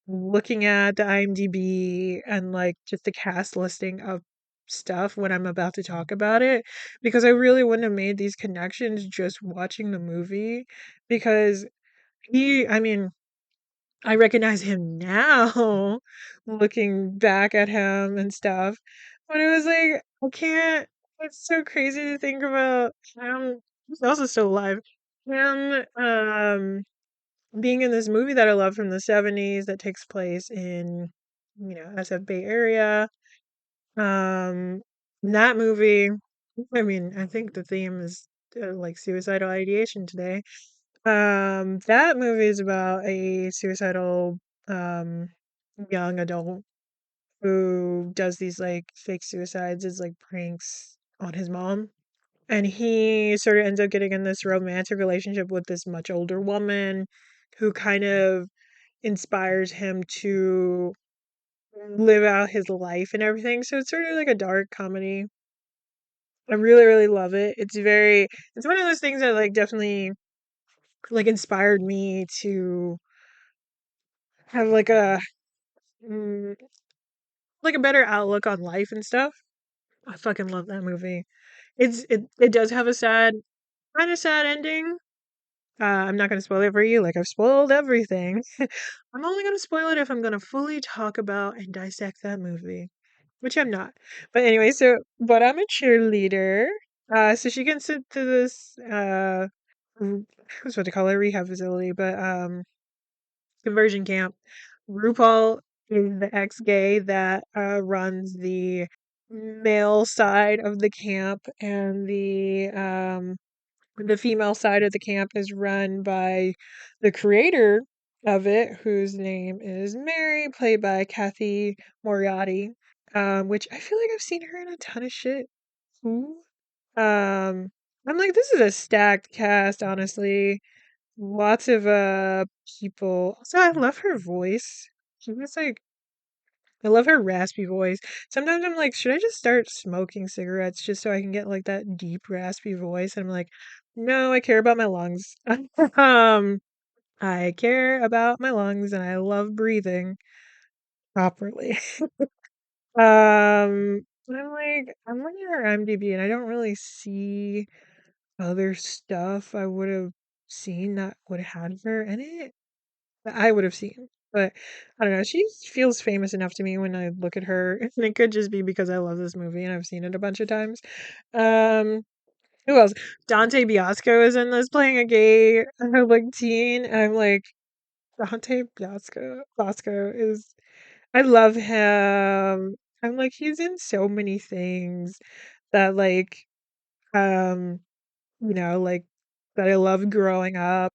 looking at the IMDb and like just the cast listing of stuff when I'm about to talk about it, because I really wouldn't have made these connections just watching the movie, because I mean, I recognize him now looking back at him and stuff, but it was like I can't it's so crazy to think about him. He's also still alive. Him being in this movie that I love from the 70s that takes place in, SF Bay Area. Um, that movie, I mean, I think the theme is like suicidal ideation today. That movie is about a suicidal um young adult who does these like fake suicides as like pranks on his mom. And he sort of ends up getting in this romantic relationship with this much older woman who kind of inspires him to live out his life and everything. So it's sort of like a dark comedy. I really, really love it. It's one of those things that like definitely like inspired me to have mm, like a better outlook on life and stuff. I fucking love that movie. It does have a kind of sad ending. I'm not gonna spoil it for you. Like I've spoiled everything. I'm only gonna spoil it if I'm gonna fully talk about and dissect that movie, which I'm not. But anyway, but I'm a cheerleader. So she gets into this who's what to call it, rehab facility, but conversion camp. RuPaul is the ex-gay that runs the male side of the camp, and the female side of the camp is run by the creator of it, whose name is Mary, played by Kathy Moriarty. Which I feel like I've seen her in a ton of shit. Who? Um, I'm like, this is a stacked cast, honestly. Lots of people. So I love her voice. She was like I love her raspy voice. Sometimes I'm like, should I just start smoking cigarettes just so I can get like that deep raspy voice? And I'm like, no, I care about my lungs. um, I care about my lungs and I love breathing properly. I'm looking at her IMDb and I don't really see other stuff I would have seen that would have had her in it. That I would have seen. But I don't know, she feels famous enough to me when I look at her, and it could just be because I love this movie and I've seen it a bunch of times. Um, who else? Dante Biasco is in this playing a gay like teen, and I'm like, Dante Biasco is I love him. I'm like, he's in so many things that um, like that I loved growing up,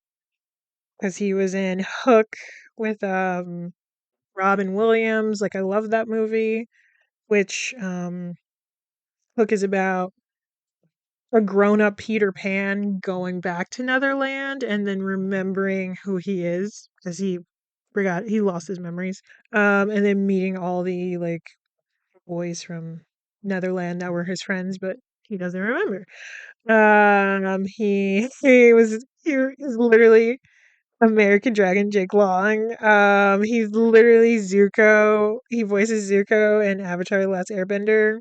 because he was in Hook with Robin Williams. Like I love that movie, which Hook is about a grown-up Peter Pan going back to Netherland and then remembering who he is because he lost his memories. And then meeting all the like boys from Netherland that were his friends, but he doesn't remember. He was literally American Dragon Jake Long. He's literally Zuko. He voices Zuko in Avatar: The Last Airbender.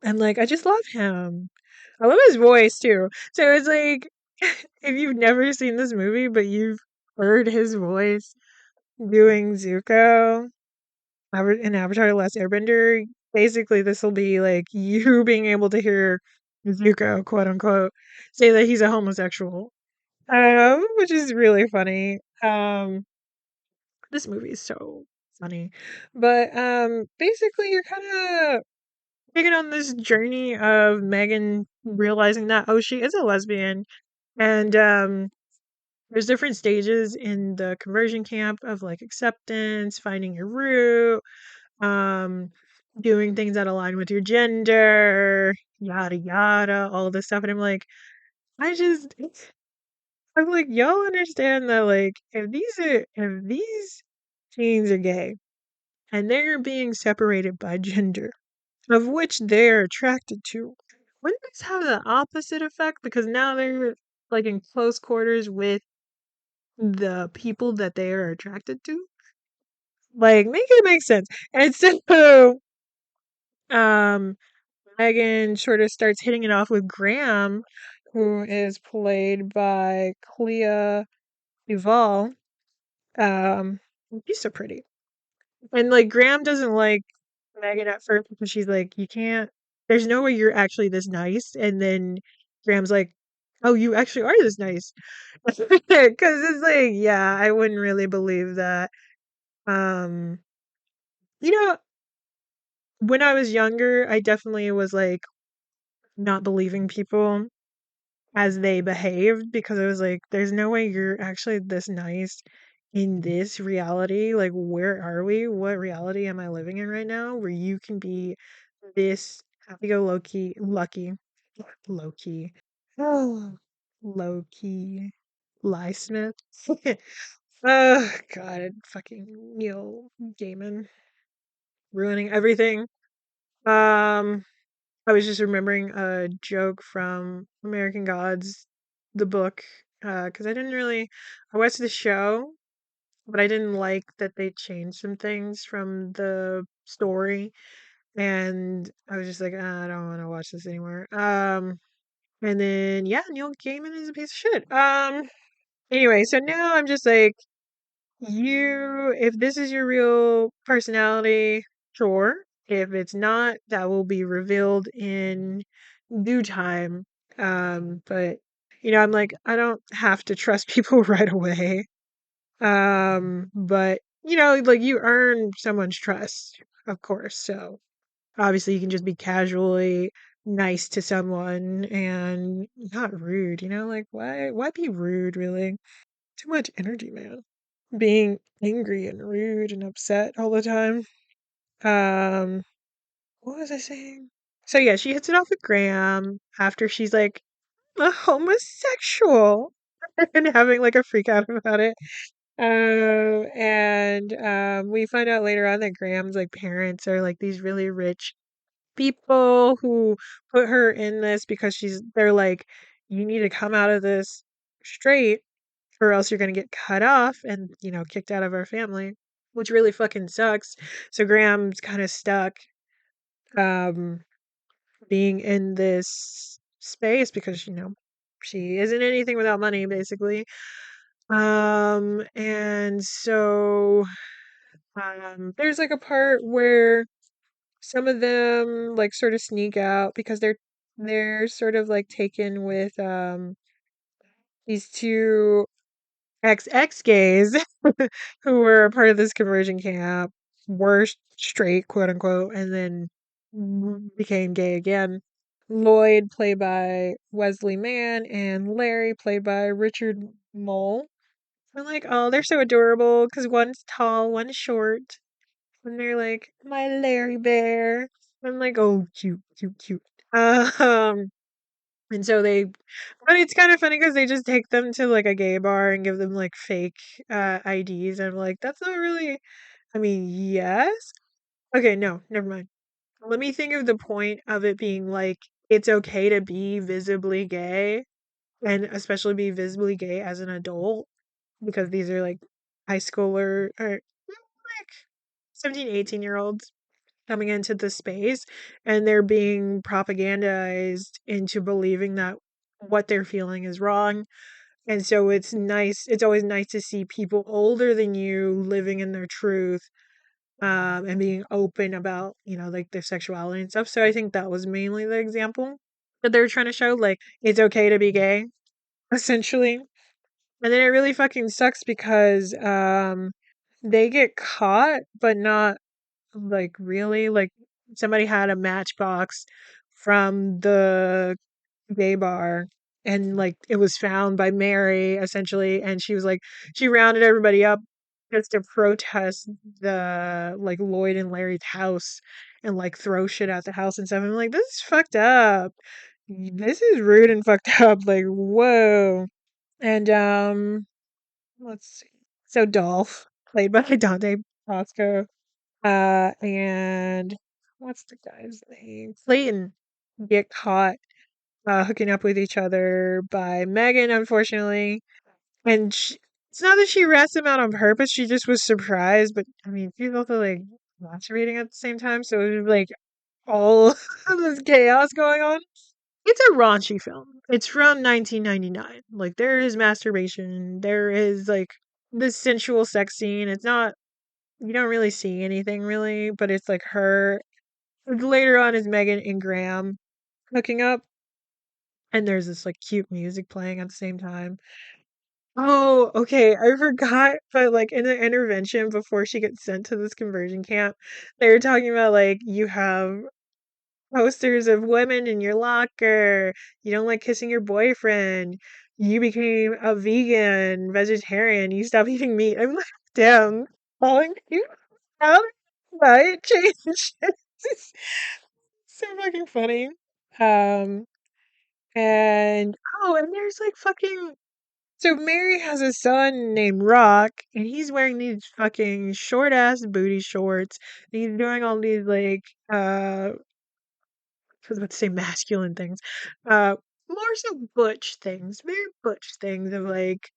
And like I just love him. I love his voice too. So it's like if you've never seen this movie but you've heard his voice doing Zuko in Avatar: The Last Airbender, basically this will be like you being able to hear Zuko, quote unquote, say that he's a homosexual. Which is really funny. This movie is so funny. But basically you're kind of taking on this journey of Megan realizing that she is a lesbian, and there's different stages in the conversion camp of like acceptance, finding your root, um doing things that align with your gender, yada yada, all this stuff. And I'm like, I just I'm like, y'all understand that like if these teens are gay and they're being separated by gender, of which they're attracted to, wouldn't this have the opposite effect? Because now they're like in close quarters with the people that they are attracted to. Like, make it make sense. And so, um, Megan sort of starts hitting it off with Graham, who is played by Clea Duvall. Um, she's so pretty. And like Graham doesn't like Megan at first because she's like, you can't, there's no way you're actually this nice. And then Graham's like, oh, you actually are this nice. Because it's like, yeah, I wouldn't really believe that. Um, you know, when I was younger, I definitely was like not believing people as they behaved because I was like, there's no way you're actually this nice in this reality. Like, where are we? What reality am I living in right now where you can be this happy go low key, oh, low key, lie Smith? Oh, God, fucking Neil Gaiman ruining everything. Um, I was just remembering a joke from American Gods, the book, because I watched the show, but I didn't like that they changed some things from the story, and I was just like, "Ah, I don't want to watch this anymore." And then yeah, Neil Gaiman is a piece of shit. Anyway, so now I'm just like, if this is your real personality, sure. If it's not, that will be revealed in due time. But I'm like, I don't have to trust people right away. But like you earn someone's trust, of course. So obviously you can just be casually nice to someone and not rude, like why be rude really? Too much energy, man. Being angry and rude and upset all the time. Um, what was I saying? So yeah, she hits it off with Graham after she's like a homosexual and having like a freak out about it. And we find out later on that Graham's like parents are like these really rich people who put her in this because they're like, you need to come out of this straight or else you're gonna get cut off and kicked out of our family, which really fucking sucks. So Graham's kind of stuck um being in this space because she isn't anything without money basically. And so there's like a part where some of them like sort of sneak out because they're sort of like taken with these two ex gays who were a part of this conversion camp, were straight, quote unquote, and then became gay again. Lloyd, played by Wesley Mann, and Larry, played by Richard Mole. I'm like, oh, they're so adorable because one's tall, one's short. And they're like, my Larry Bear. I'm like, oh, cute, cute, cute. Um, and so but it's kind of funny because they just take them to like a gay bar and give them like fake IDs. And I'm like, that's not really, I mean, yes. Okay, no, never mind. Let me think of the point of it being like, it's okay to be visibly gay and especially be visibly gay as an adult because these are like high schooler or like 17, 18 year olds coming into the space and they're being propagandized into believing that what they're feeling is wrong. And so it's always nice to see people older than you living in their truth and being open about, like their sexuality and stuff. So I think that was mainly the example that they were trying to show, like, it's okay to be gay, essentially. And then it really fucking sucks because they get caught, but not like really. Like somebody had a matchbox from the gay bar and like it was found by Mary essentially and she was like she rounded everybody up just to protest the like Lloyd and Larry's house and like throw shit at the house and stuff. I'm like, this is fucked up. This is rude and fucked up. Like, whoa. And let's see. So Dolph, played by Dante Pasco, and what's the guy's name? Clayton get caught hooking up with each other by Megan, unfortunately. And it's not that she ratted him out on purpose, she just was surprised. But I mean, she's also like masturbating at the same time, so it was like all of this chaos going on. It's a raunchy film. It's from 1999. Like, there is masturbation, there is like the sensual sex scene. It's not, you don't really see anything really, but it's like her. Later on is Megan and Graham hooking up, and there's this like cute music playing at the same time. Oh, okay. I forgot, but like in the intervention before she gets sent to this conversion camp, they were talking about like you have posters of women in your locker. You don't like kissing your boyfriend. You became a vegan, vegetarian. You stopped eating meat. I'm like, damn, calling you out diet change. It's so fucking funny. Um, and oh, and there's like fucking. So Mary has a son named Rock, and he's wearing these fucking short ass booty shorts. And he's doing all these like I was about to say masculine things. More so butch things, very butch things of like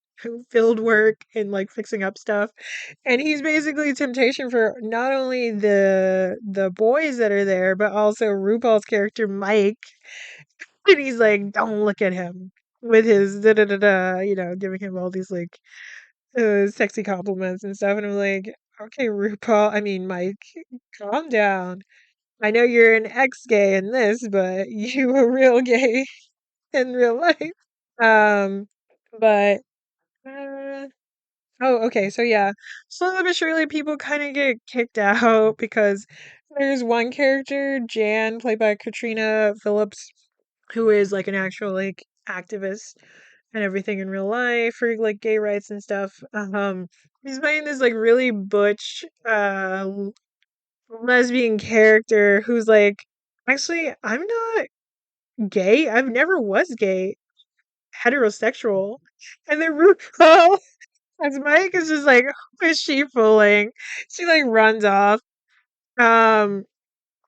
field work and like fixing up stuff. And he's basically a temptation for not only the boys that are there, but also RuPaul's character Mike. And he's like, don't look at him with his da da da da, giving him all these like sexy compliments and stuff. And I'm like, okay, RuPaul, I mean Mike, calm down. I know you're an ex-gay in this, but you were real gay in real life. Um, but uh, oh, okay. So yeah, slowly but surely, people kind of get kicked out because there's one character, Jan, played by Katrina Phillips, who is like an actual like activist and everything in real life for like gay rights and stuff. He's playing this like really butch, lesbian character who's like, actually, I'm not gay. I've never was gay, heterosexual. And then RuPaul, as Mike is just like, who is she fooling? She like runs off. Um,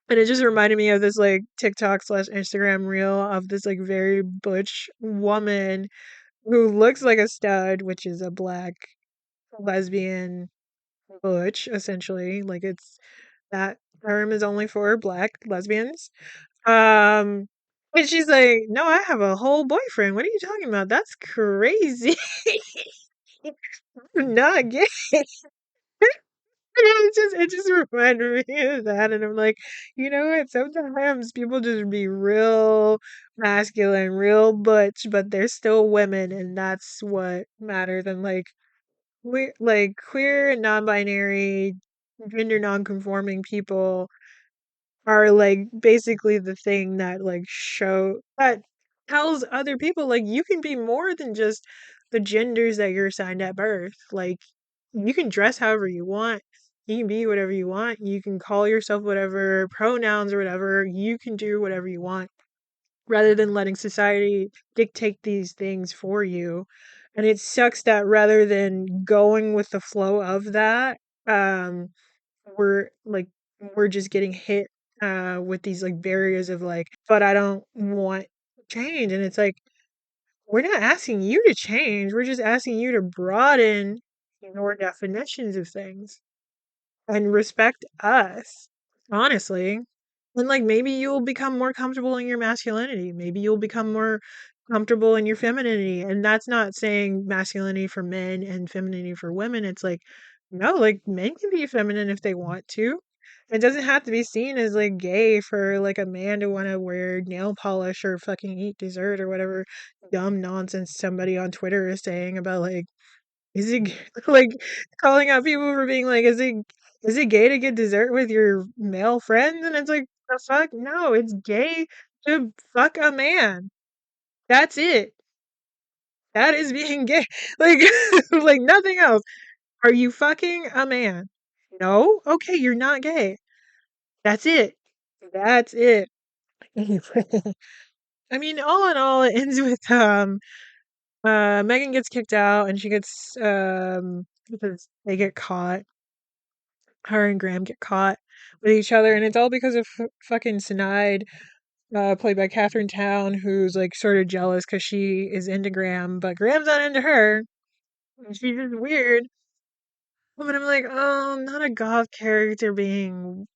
and it just reminded me of this like TikTok slash Instagram reel of this like very butch woman who looks like a stud, which is a black lesbian butch, essentially. Like, it's that term is only for black lesbians. Um, and she's like, "No, I have a whole boyfriend. What are you talking about? That's crazy. I'm not gay." It just reminded me of that, and I'm like, you know what? Sometimes people just be real masculine, real butch, but they're still women, and that's what matters. And like queer and non-binary, gender non-conforming people are like basically the thing that like show that tells other people like you can be more than just the genders that you're assigned at birth. Like, you can dress however you want, you can be whatever you want, you can call yourself whatever pronouns or whatever, you can do whatever you want rather than letting society dictate these things for you. And it sucks that rather than going with the flow of that, um we're like we're just getting hit with these like barriers of like, but I don't want change. And it's like, we're not asking you to change, we're just asking you to broaden your definitions of things and respect us, honestly. And like, maybe you'll become more comfortable in your masculinity, maybe you'll become more comfortable in your femininity. And that's not saying masculinity for men and femininity for women. It's like, no, like, men can be feminine if they want to. It doesn't have to be seen as like gay for like a man to want to wear nail polish or fucking eat dessert or whatever dumb nonsense somebody on Twitter is saying about like, is it like calling out people for being like, is it gay to get dessert with your male friends? And it's like, the fuck? No, it's gay to fuck a man. That's it. That is being gay. Like, like nothing else. Are you fucking a man? No? Okay, you're not gay. That's it. That's it. Anyway, I mean, all in all, it ends with Megan gets kicked out and she gets because they get caught. Her and Graham get caught with each other, and it's all because of fucking Snide, played by Catherine Town, who's like sort of jealous because she is into Graham, but Graham's not into her. And she's just weird. But I'm like, oh, not a goth character being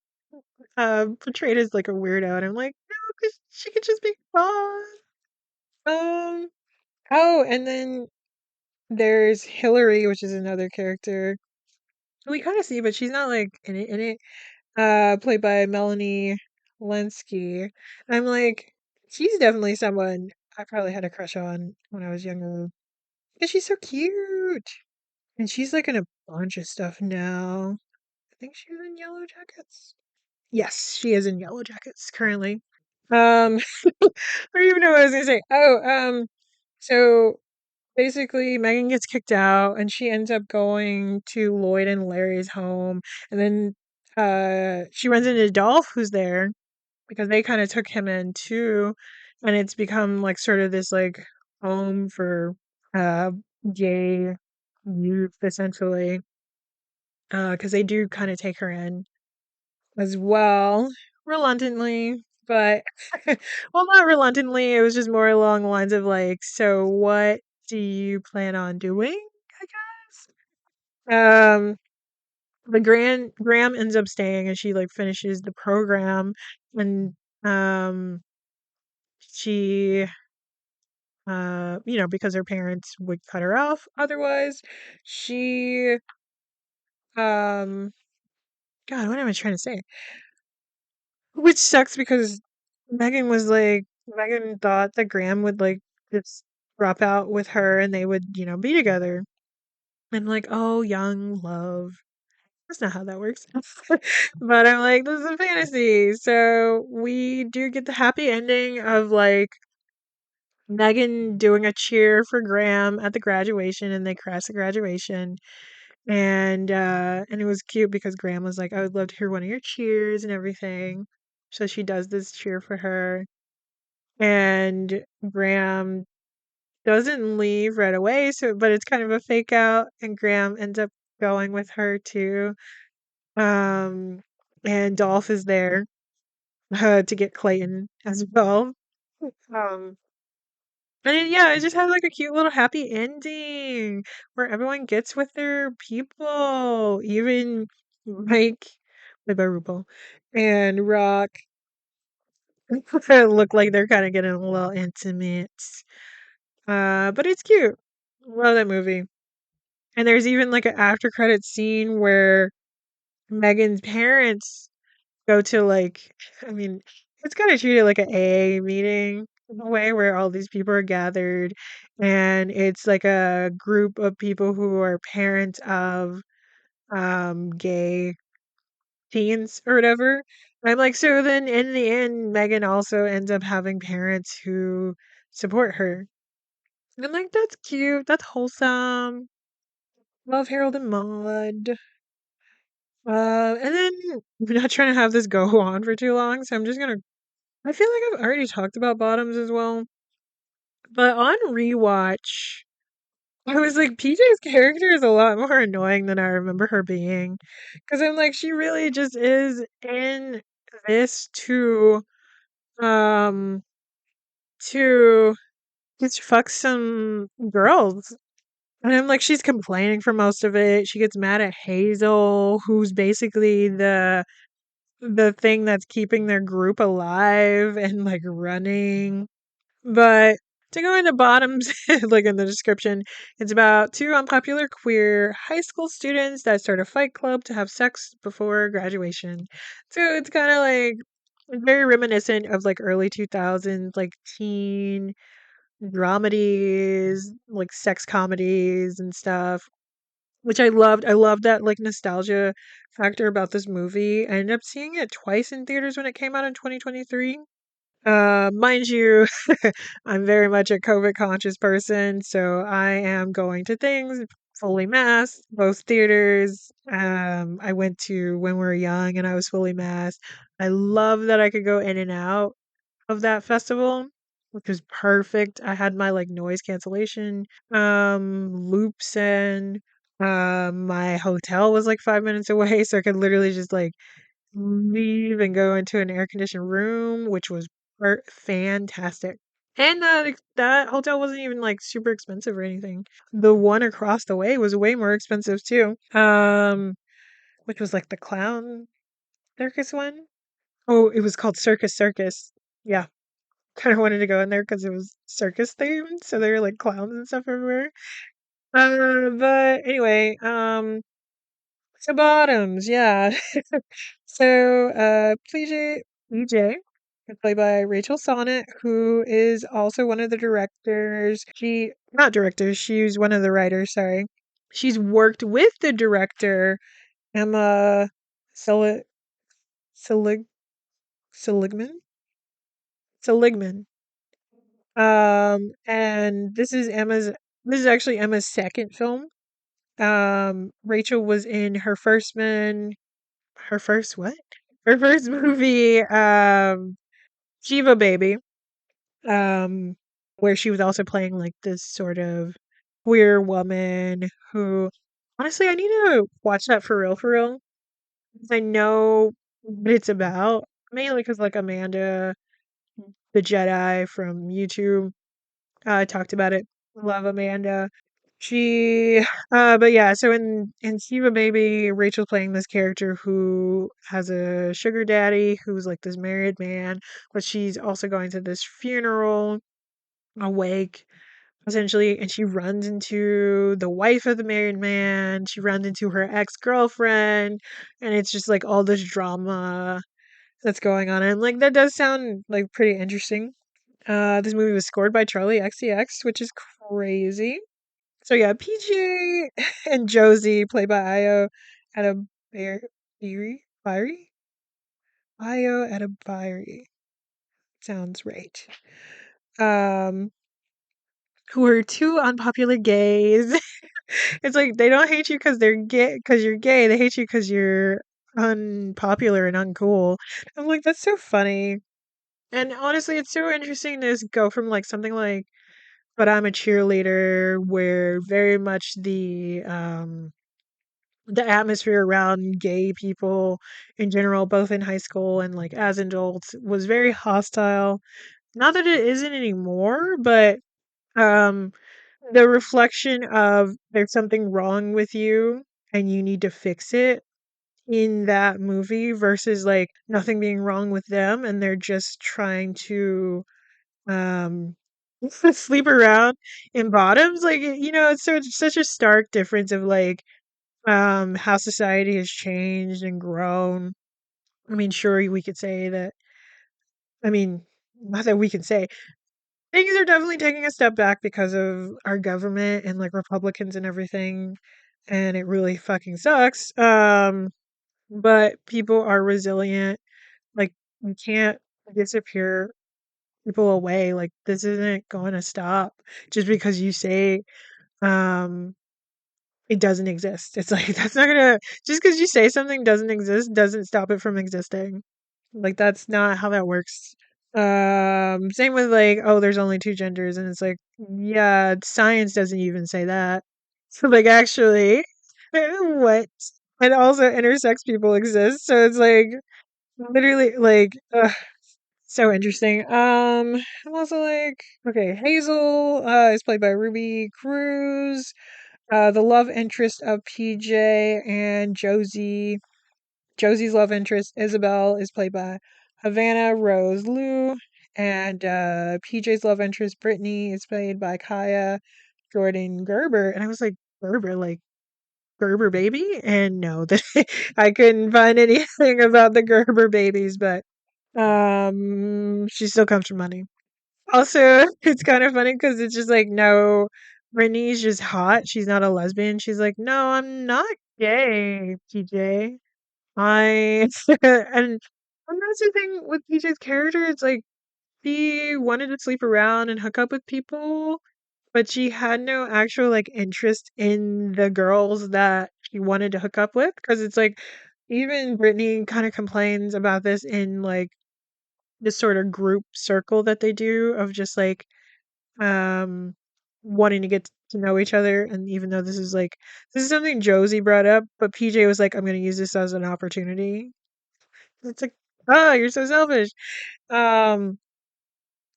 portrayed as like a weirdo. And I'm like, no, because she could just be goth. Um, oh, and then there's Hillary, which is another character we kind of see, but she's not like in it. Played by Melanie Linsky. I'm like, she's definitely someone I probably had a crush on when I was younger. Because she's so cute. And she's like in a bunch of stuff now. I think she's in Yellow Jackets. Yes, she is in Yellow Jackets currently. Um, I don't even know what I was gonna say. Oh, so basically Megan gets kicked out and she ends up going to Lloyd and Larry's home, and then she runs into Dolph, who's there because they kind of took him in too, and it's become like sort of this like home for uh gay youth essentially, because they do kind of take her in as well, reluctantly, but well, not reluctantly. It was just more along the lines of like, so what do you plan on doing? I guess. The Graham ends up staying, and she like finishes the program, and um, she because her parents would cut her off otherwise, she um, God, what am I trying to say? Which sucks because Megan thought that Graham would like just drop out with her and they would, be together. And like, oh, young love. That's not how that works. But I'm like, this is a fantasy. So we do get the happy ending of like Megan doing a cheer for Graham at the graduation, and they crash the graduation. And it was cute because Graham was like, I would love to hear one of your cheers and everything. So she does this cheer for her. And Graham doesn't leave right away, but it's kind of a fake out, and Graham ends up going with her too. Um and Dolph is there to get Clayton as well. Um yeah, it just had like a cute little happy ending where everyone gets with their people. Even Mike, played by RuPaul, and Rock look like they're kind of getting a little intimate. But it's cute. Love that movie. And there's even like an after credit scene where Megan's parents go to like, I mean, it's kind of treated like an AA meeting in a way where all these people are gathered, and it's like a group of people who are parents of gay teens or whatever. And I'm like, so then in the end, Megan also ends up having parents who support her. And I'm like, that's cute, that's wholesome. Love Harold and Maude. And then we're not trying to have this go on for too long, so I'm just gonna. I feel like I've already talked about Bottoms as well, but on rewatch, I was like, PJ's character is a lot more annoying than I remember her being, because I'm like, she really just is in this um, to just fuck some girls. And I'm like, she's complaining for most of it. She gets mad at Hazel, who's basically the thing that's keeping their group alive and like running. But to go into Bottoms, like in the description, it's about two unpopular queer high school students that start a fight club to have sex before graduation. So it's kind of like very reminiscent of like early 2000s, like teen dramedies, like sex comedies and stuff, which I loved. I loved that like nostalgia factor about this movie. I ended up seeing it twice in theaters when it came out in 2023. Mind you, I'm very much a COVID conscious person, so I am going to things fully masked, both theaters. I went to when we were young and I was fully masked. I love that I could go in and out of that festival which was perfect. I had my like noise cancellation loops in. My hotel was like 5 minutes away, so I could literally just like leave and go into an air conditioned room, which was fantastic. And that hotel wasn't even like super expensive or anything. The one across the way was way more expensive too. Which was like the clown circus one. Oh, it was called Circus Circus. Yeah, kind of wanted to go in there because it was circus themed, so there were like clowns and stuff everywhere. But anyway, so bottoms, yeah. So, PJ is played by Rachel Sonnet, who is also one of the directors. Not directors, she's one of the writers, sorry. She's worked with the director, Emma Selig, Selig, Seligman? Seligman. And this is actually Emma's second film. Rachel was in her first what? Her first movie, Shiva Baby, um, where she was also playing like this sort of queer woman who, honestly, I need to watch that for real, because I know what it's about, mainly because like Amanda, the Jedi from YouTube, talked about it. Love Amanda. She, but yeah, so in Siva Baby, Rachel's playing this character who has a sugar daddy who's like this married man, but she's also going to this funeral, a wake, essentially, and she runs into the wife of the married man. She runs into her ex-girlfriend, and it's just like all this drama that's going on. And like that does sound like pretty interesting. This movie was scored by Charlie XCX, which is crazy. So yeah, PJ and Josie, played by Io Adabiri, Fiery? Io Adabiri sounds right. Um, who are two unpopular gays. It's like they don't hate you because they're gay, because you're gay. They hate you because you're unpopular and uncool. I'm like, that's so funny. And honestly, it's so interesting to go from like something like "But I'm a Cheerleader," where very much the atmosphere around gay people in general, both in high school and like as adults, was very hostile. Not that it isn't anymore, but um the reflection of there's something wrong with you and you need to fix it in that movie versus like nothing being wrong with them and they're just trying to um sleep around in bottoms, like it's such a stark difference of like how society has changed and grown. I mean, sure, we could say that. I mean, not that we can say things are definitely taking a step back because of our government and like Republicans and everything, and it really fucking sucks. But people are resilient. Like, you can't disappear people away. Like, this isn't going to stop just because you say um it doesn't exist. It's like that's not gonna just because you say something doesn't exist doesn't stop it from existing. Like that's not how that works. Same with like, oh, there's only two genders, and it's like, yeah, science doesn't even say that. So like actually, what? And also intersex people exist, so it's like literally like so interesting. I'm also like, okay, Hazel is played by Ruby Cruz. The love interest of PJ and Josie. Josie's love interest, Isabel, is played by Havana Rose Liu. And PJ's love interest, Brittany, is played by Kaya Jordan Gerber. And I was like, Gerber, like Gerber baby? And no, that I couldn't find anything about the Gerber babies, but she still comes from money. Also, it's kind of funny because it's just like, no, Brittany's just hot. She's not a lesbian. She's like, no, I'm not gay, PJ. I and that's the thing with PJ's character. It's like she wanted to sleep around and hook up with people, but she had no actual like interest in the girls that she wanted to hook up with. Because it's like even Brittany kind of complains about this in like this sort of group circle that they do of just like um wanting to get to know each other. And even though this is something Josie brought up, but PJ was like, I'm gonna use this as an opportunity. It's like, oh, you're so selfish. Um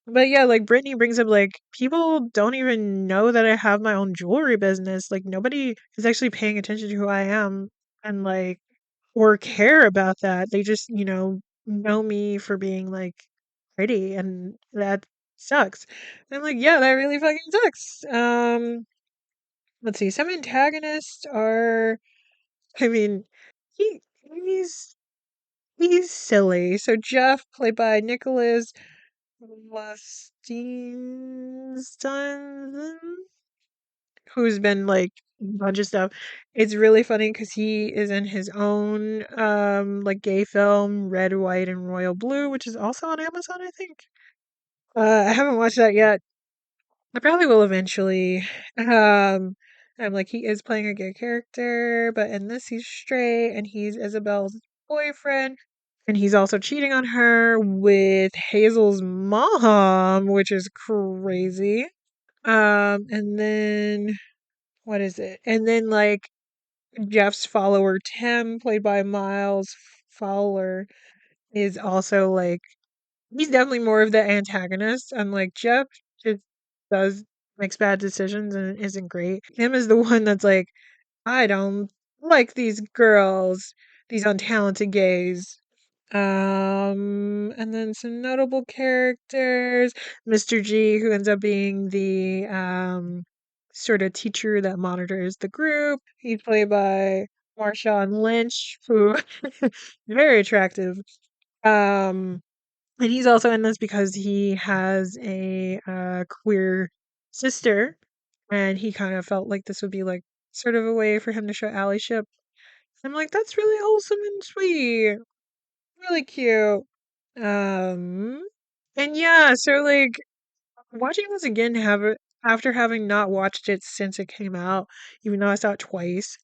but yeah, like Brittany brings up like people don't even know that I have my own jewelry business. Like nobody is actually paying attention to who I am and like or care about that. They just, know me for being like pretty and that sucks. And I'm like, yeah, that really fucking sucks. Let's see. Some antagonists are I mean, he he's he's silly. So Jeff, played by Nicholas Steenstein, who's been like a bunch of stuff. It's really funny because he is in his own like gay film, Red, White, and Royal Blue, which is also on Amazon, I think. I haven't watched that yet. I probably will eventually. I'm like he is playing a gay character, but in this he's straight and he's Isabel's boyfriend. And he's also cheating on her with Hazel's mom, which is crazy. And then what is it? And then like Jeff's follower Tim, played by Miles Fowler, is also like he's definitely more of the antagonist. And like Jeff just does makes bad decisions and isn't great. Tim is the one that's like, I don't like these girls, these untalented gays. And then some notable characters. Mr. G, who ends up being the sort of teacher that monitors the group. He's played by Marshawn Lynch, who very attractive. Um, and he's also in this because he has a queer sister, and he kind of felt like this would be like sort of a way for him to show allyship. I'm like, that's really wholesome and sweet, really cute. Um, and yeah, so like watching this again, after having not watched it since it came out, even though I saw it twice.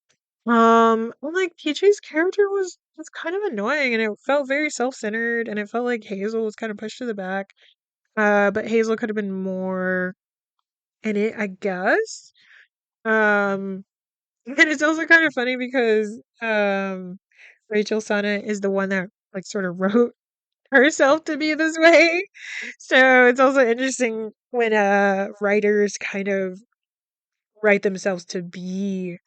I'm like PJ's character was kind of annoying, and it felt very self-centered, and it felt like Hazel was kind of pushed to the back. But Hazel could have been more in it, I guess. Um, and it's also kind of funny because Rachel Sonnet is the one that like sort of wrote herself to be this way. So it's also interesting when writers kind of write themselves to be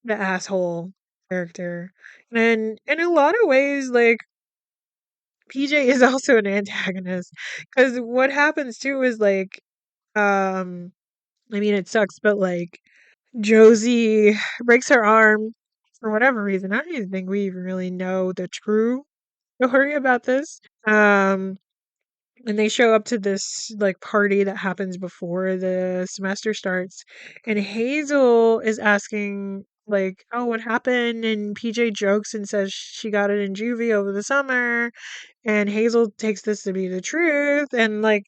the asshole character. And in a lot of ways, like PJ is also an antagonist. Because what happens too is like I mean it sucks, but like Josie breaks her arm for whatever reason. I don't even think we even really know the true story about this. And they show up to this like party that happens before the semester starts, and Hazel is asking like, oh, what happened? And PJ jokes and says she got it in juvie over the summer, and Hazel takes this to be the truth, and like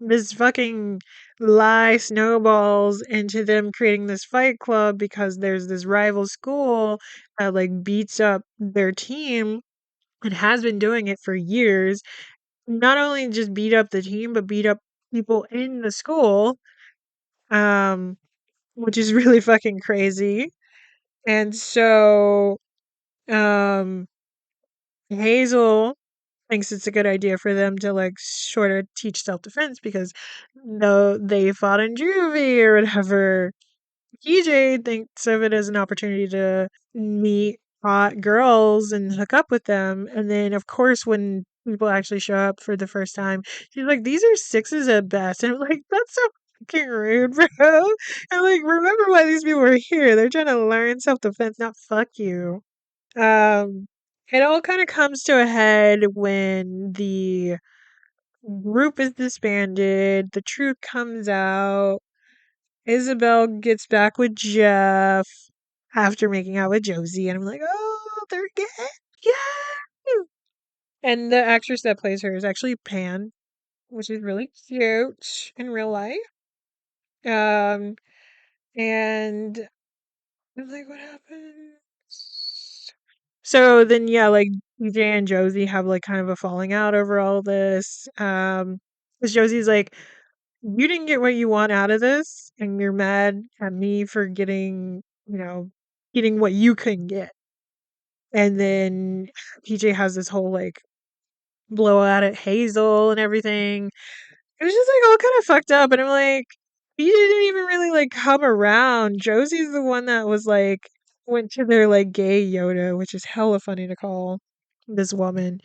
this fucking lie snowballs into them creating this fight club because there's this rival school that like beats up their team and has been doing it for years. Not only just beat up the team, but beat up people in the school, um, which is really fucking crazy. And so, um, Hazel thinks it's a good idea for them to like sort of teach self defense because though they fought in juvie or whatever, EJ thinks of it as an opportunity to meet hot girls and hook up with them. And then, of course, when people actually show up for the first time, she's like, "These are sixes at best," and I'm like, "That's so fucking rude, bro." And like, remember why these people are here? They're trying to learn self defense, not fuck you. Um, it all kind of comes to a head when the group is disbanded. The truth comes out. Isabel gets back with Jeff after making out with Josie, and I'm like, oh, they're gay. Yeah. And the actress that plays her is actually Pan, which is really cute in real life. Um, and I'm like, what happened? So then, yeah, like DJ and Josie have like kind of a falling out over all this. Because Josie's like, you didn't get what you want out of this, and you're mad at me for getting, getting what you couldn't get. And then PJ has this whole like blowout at Hazel and everything. It was just like all kind of fucked up, and I'm like, he didn't even really like come around. Josie's the one that was like went to their like gay Yoda, which is hella funny to call this woman.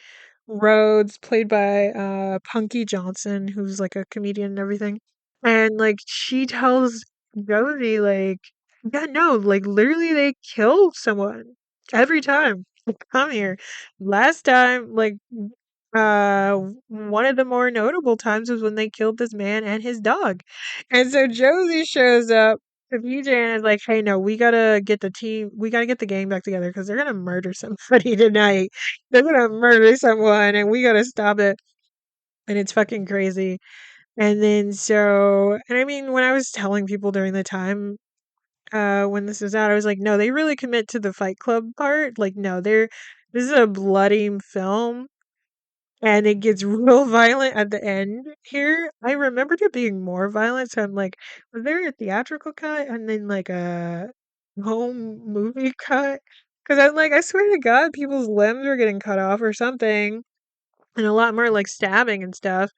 Rhodes, played by Punky Johnson, who's like a comedian and everything. And like she tells Josie like, yeah, no, like literally they kill someone every time they come here. Last time, like one of the more notable times was when they killed this man and his dog. And so Josie shows up to PJ and is like, hey, no, we gotta get the gang back together because they're gonna murder somebody tonight. They're gonna murder someone and we gotta stop it. And it's fucking crazy. And then and I mean, when I was telling people during the time, when this was out, I was like, no, they really commit to the Fight Club part. Like, no, this is a bloody film and it gets real violent at the end here. I remembered it being more violent, so I'm like, was there a theatrical cut and then like a home movie cut? Because I'm like, I swear to God, people's limbs were getting cut off or something, and a lot more like stabbing and stuff.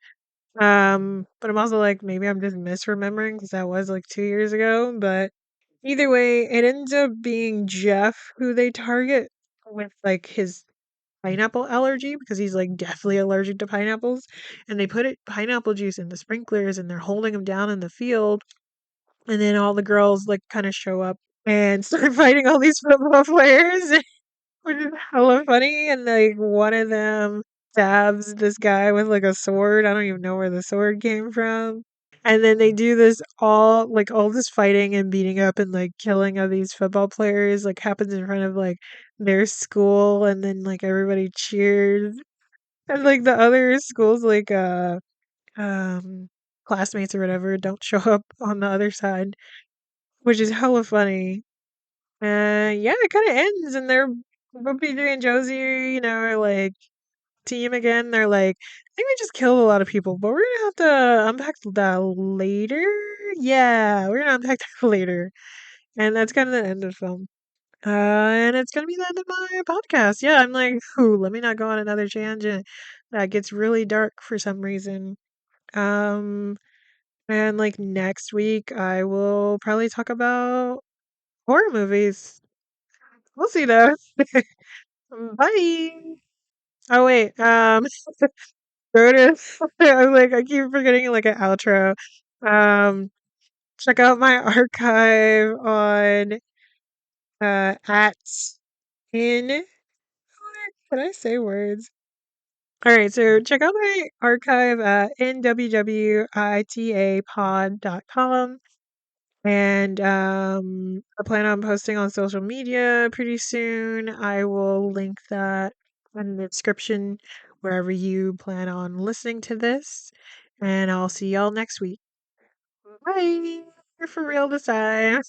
But I'm also like, maybe I'm just misremembering because that was like 2 years ago. But either way, it ends up being Jeff who they target with like his pineapple allergy because he's like deathly allergic to pineapples. And they put pineapple juice in the sprinklers and they're holding him down in the field. And then all the girls like kind of show up and start fighting all these football players, which is hella funny. And like one of them stabs this guy with like a sword. I don't even know where the sword came from. And then they do this all this fighting and beating up and like killing of these football players like happens in front of like their school and then like everybody cheers. And like the other schools um classmates or whatever don't show up on the other side, which is hella funny. Yeah, it kind of ends and they're both PJ and Josie, are like team again. They're like, I think we just killed a lot of people, but we're gonna have to unpack that later. Yeah, we're gonna unpack that later. And that's kind of the end of the film. And it's gonna be the end of my podcast. Yeah, I'm like, ooh, let me not go on another tangent that gets really dark for some reason. Um, and like next week, I will probably talk about horror movies. We'll see though. Bye. Oh wait, go to I'm like I keep forgetting like an outro. Um Check out my archive on at in can I say words? Alright, so check out my archive at NWWITA and I plan on posting on social media pretty soon. I will link that in the description wherever you plan on listening to this. And I'll see y'all next week. Bye. You're for real this time.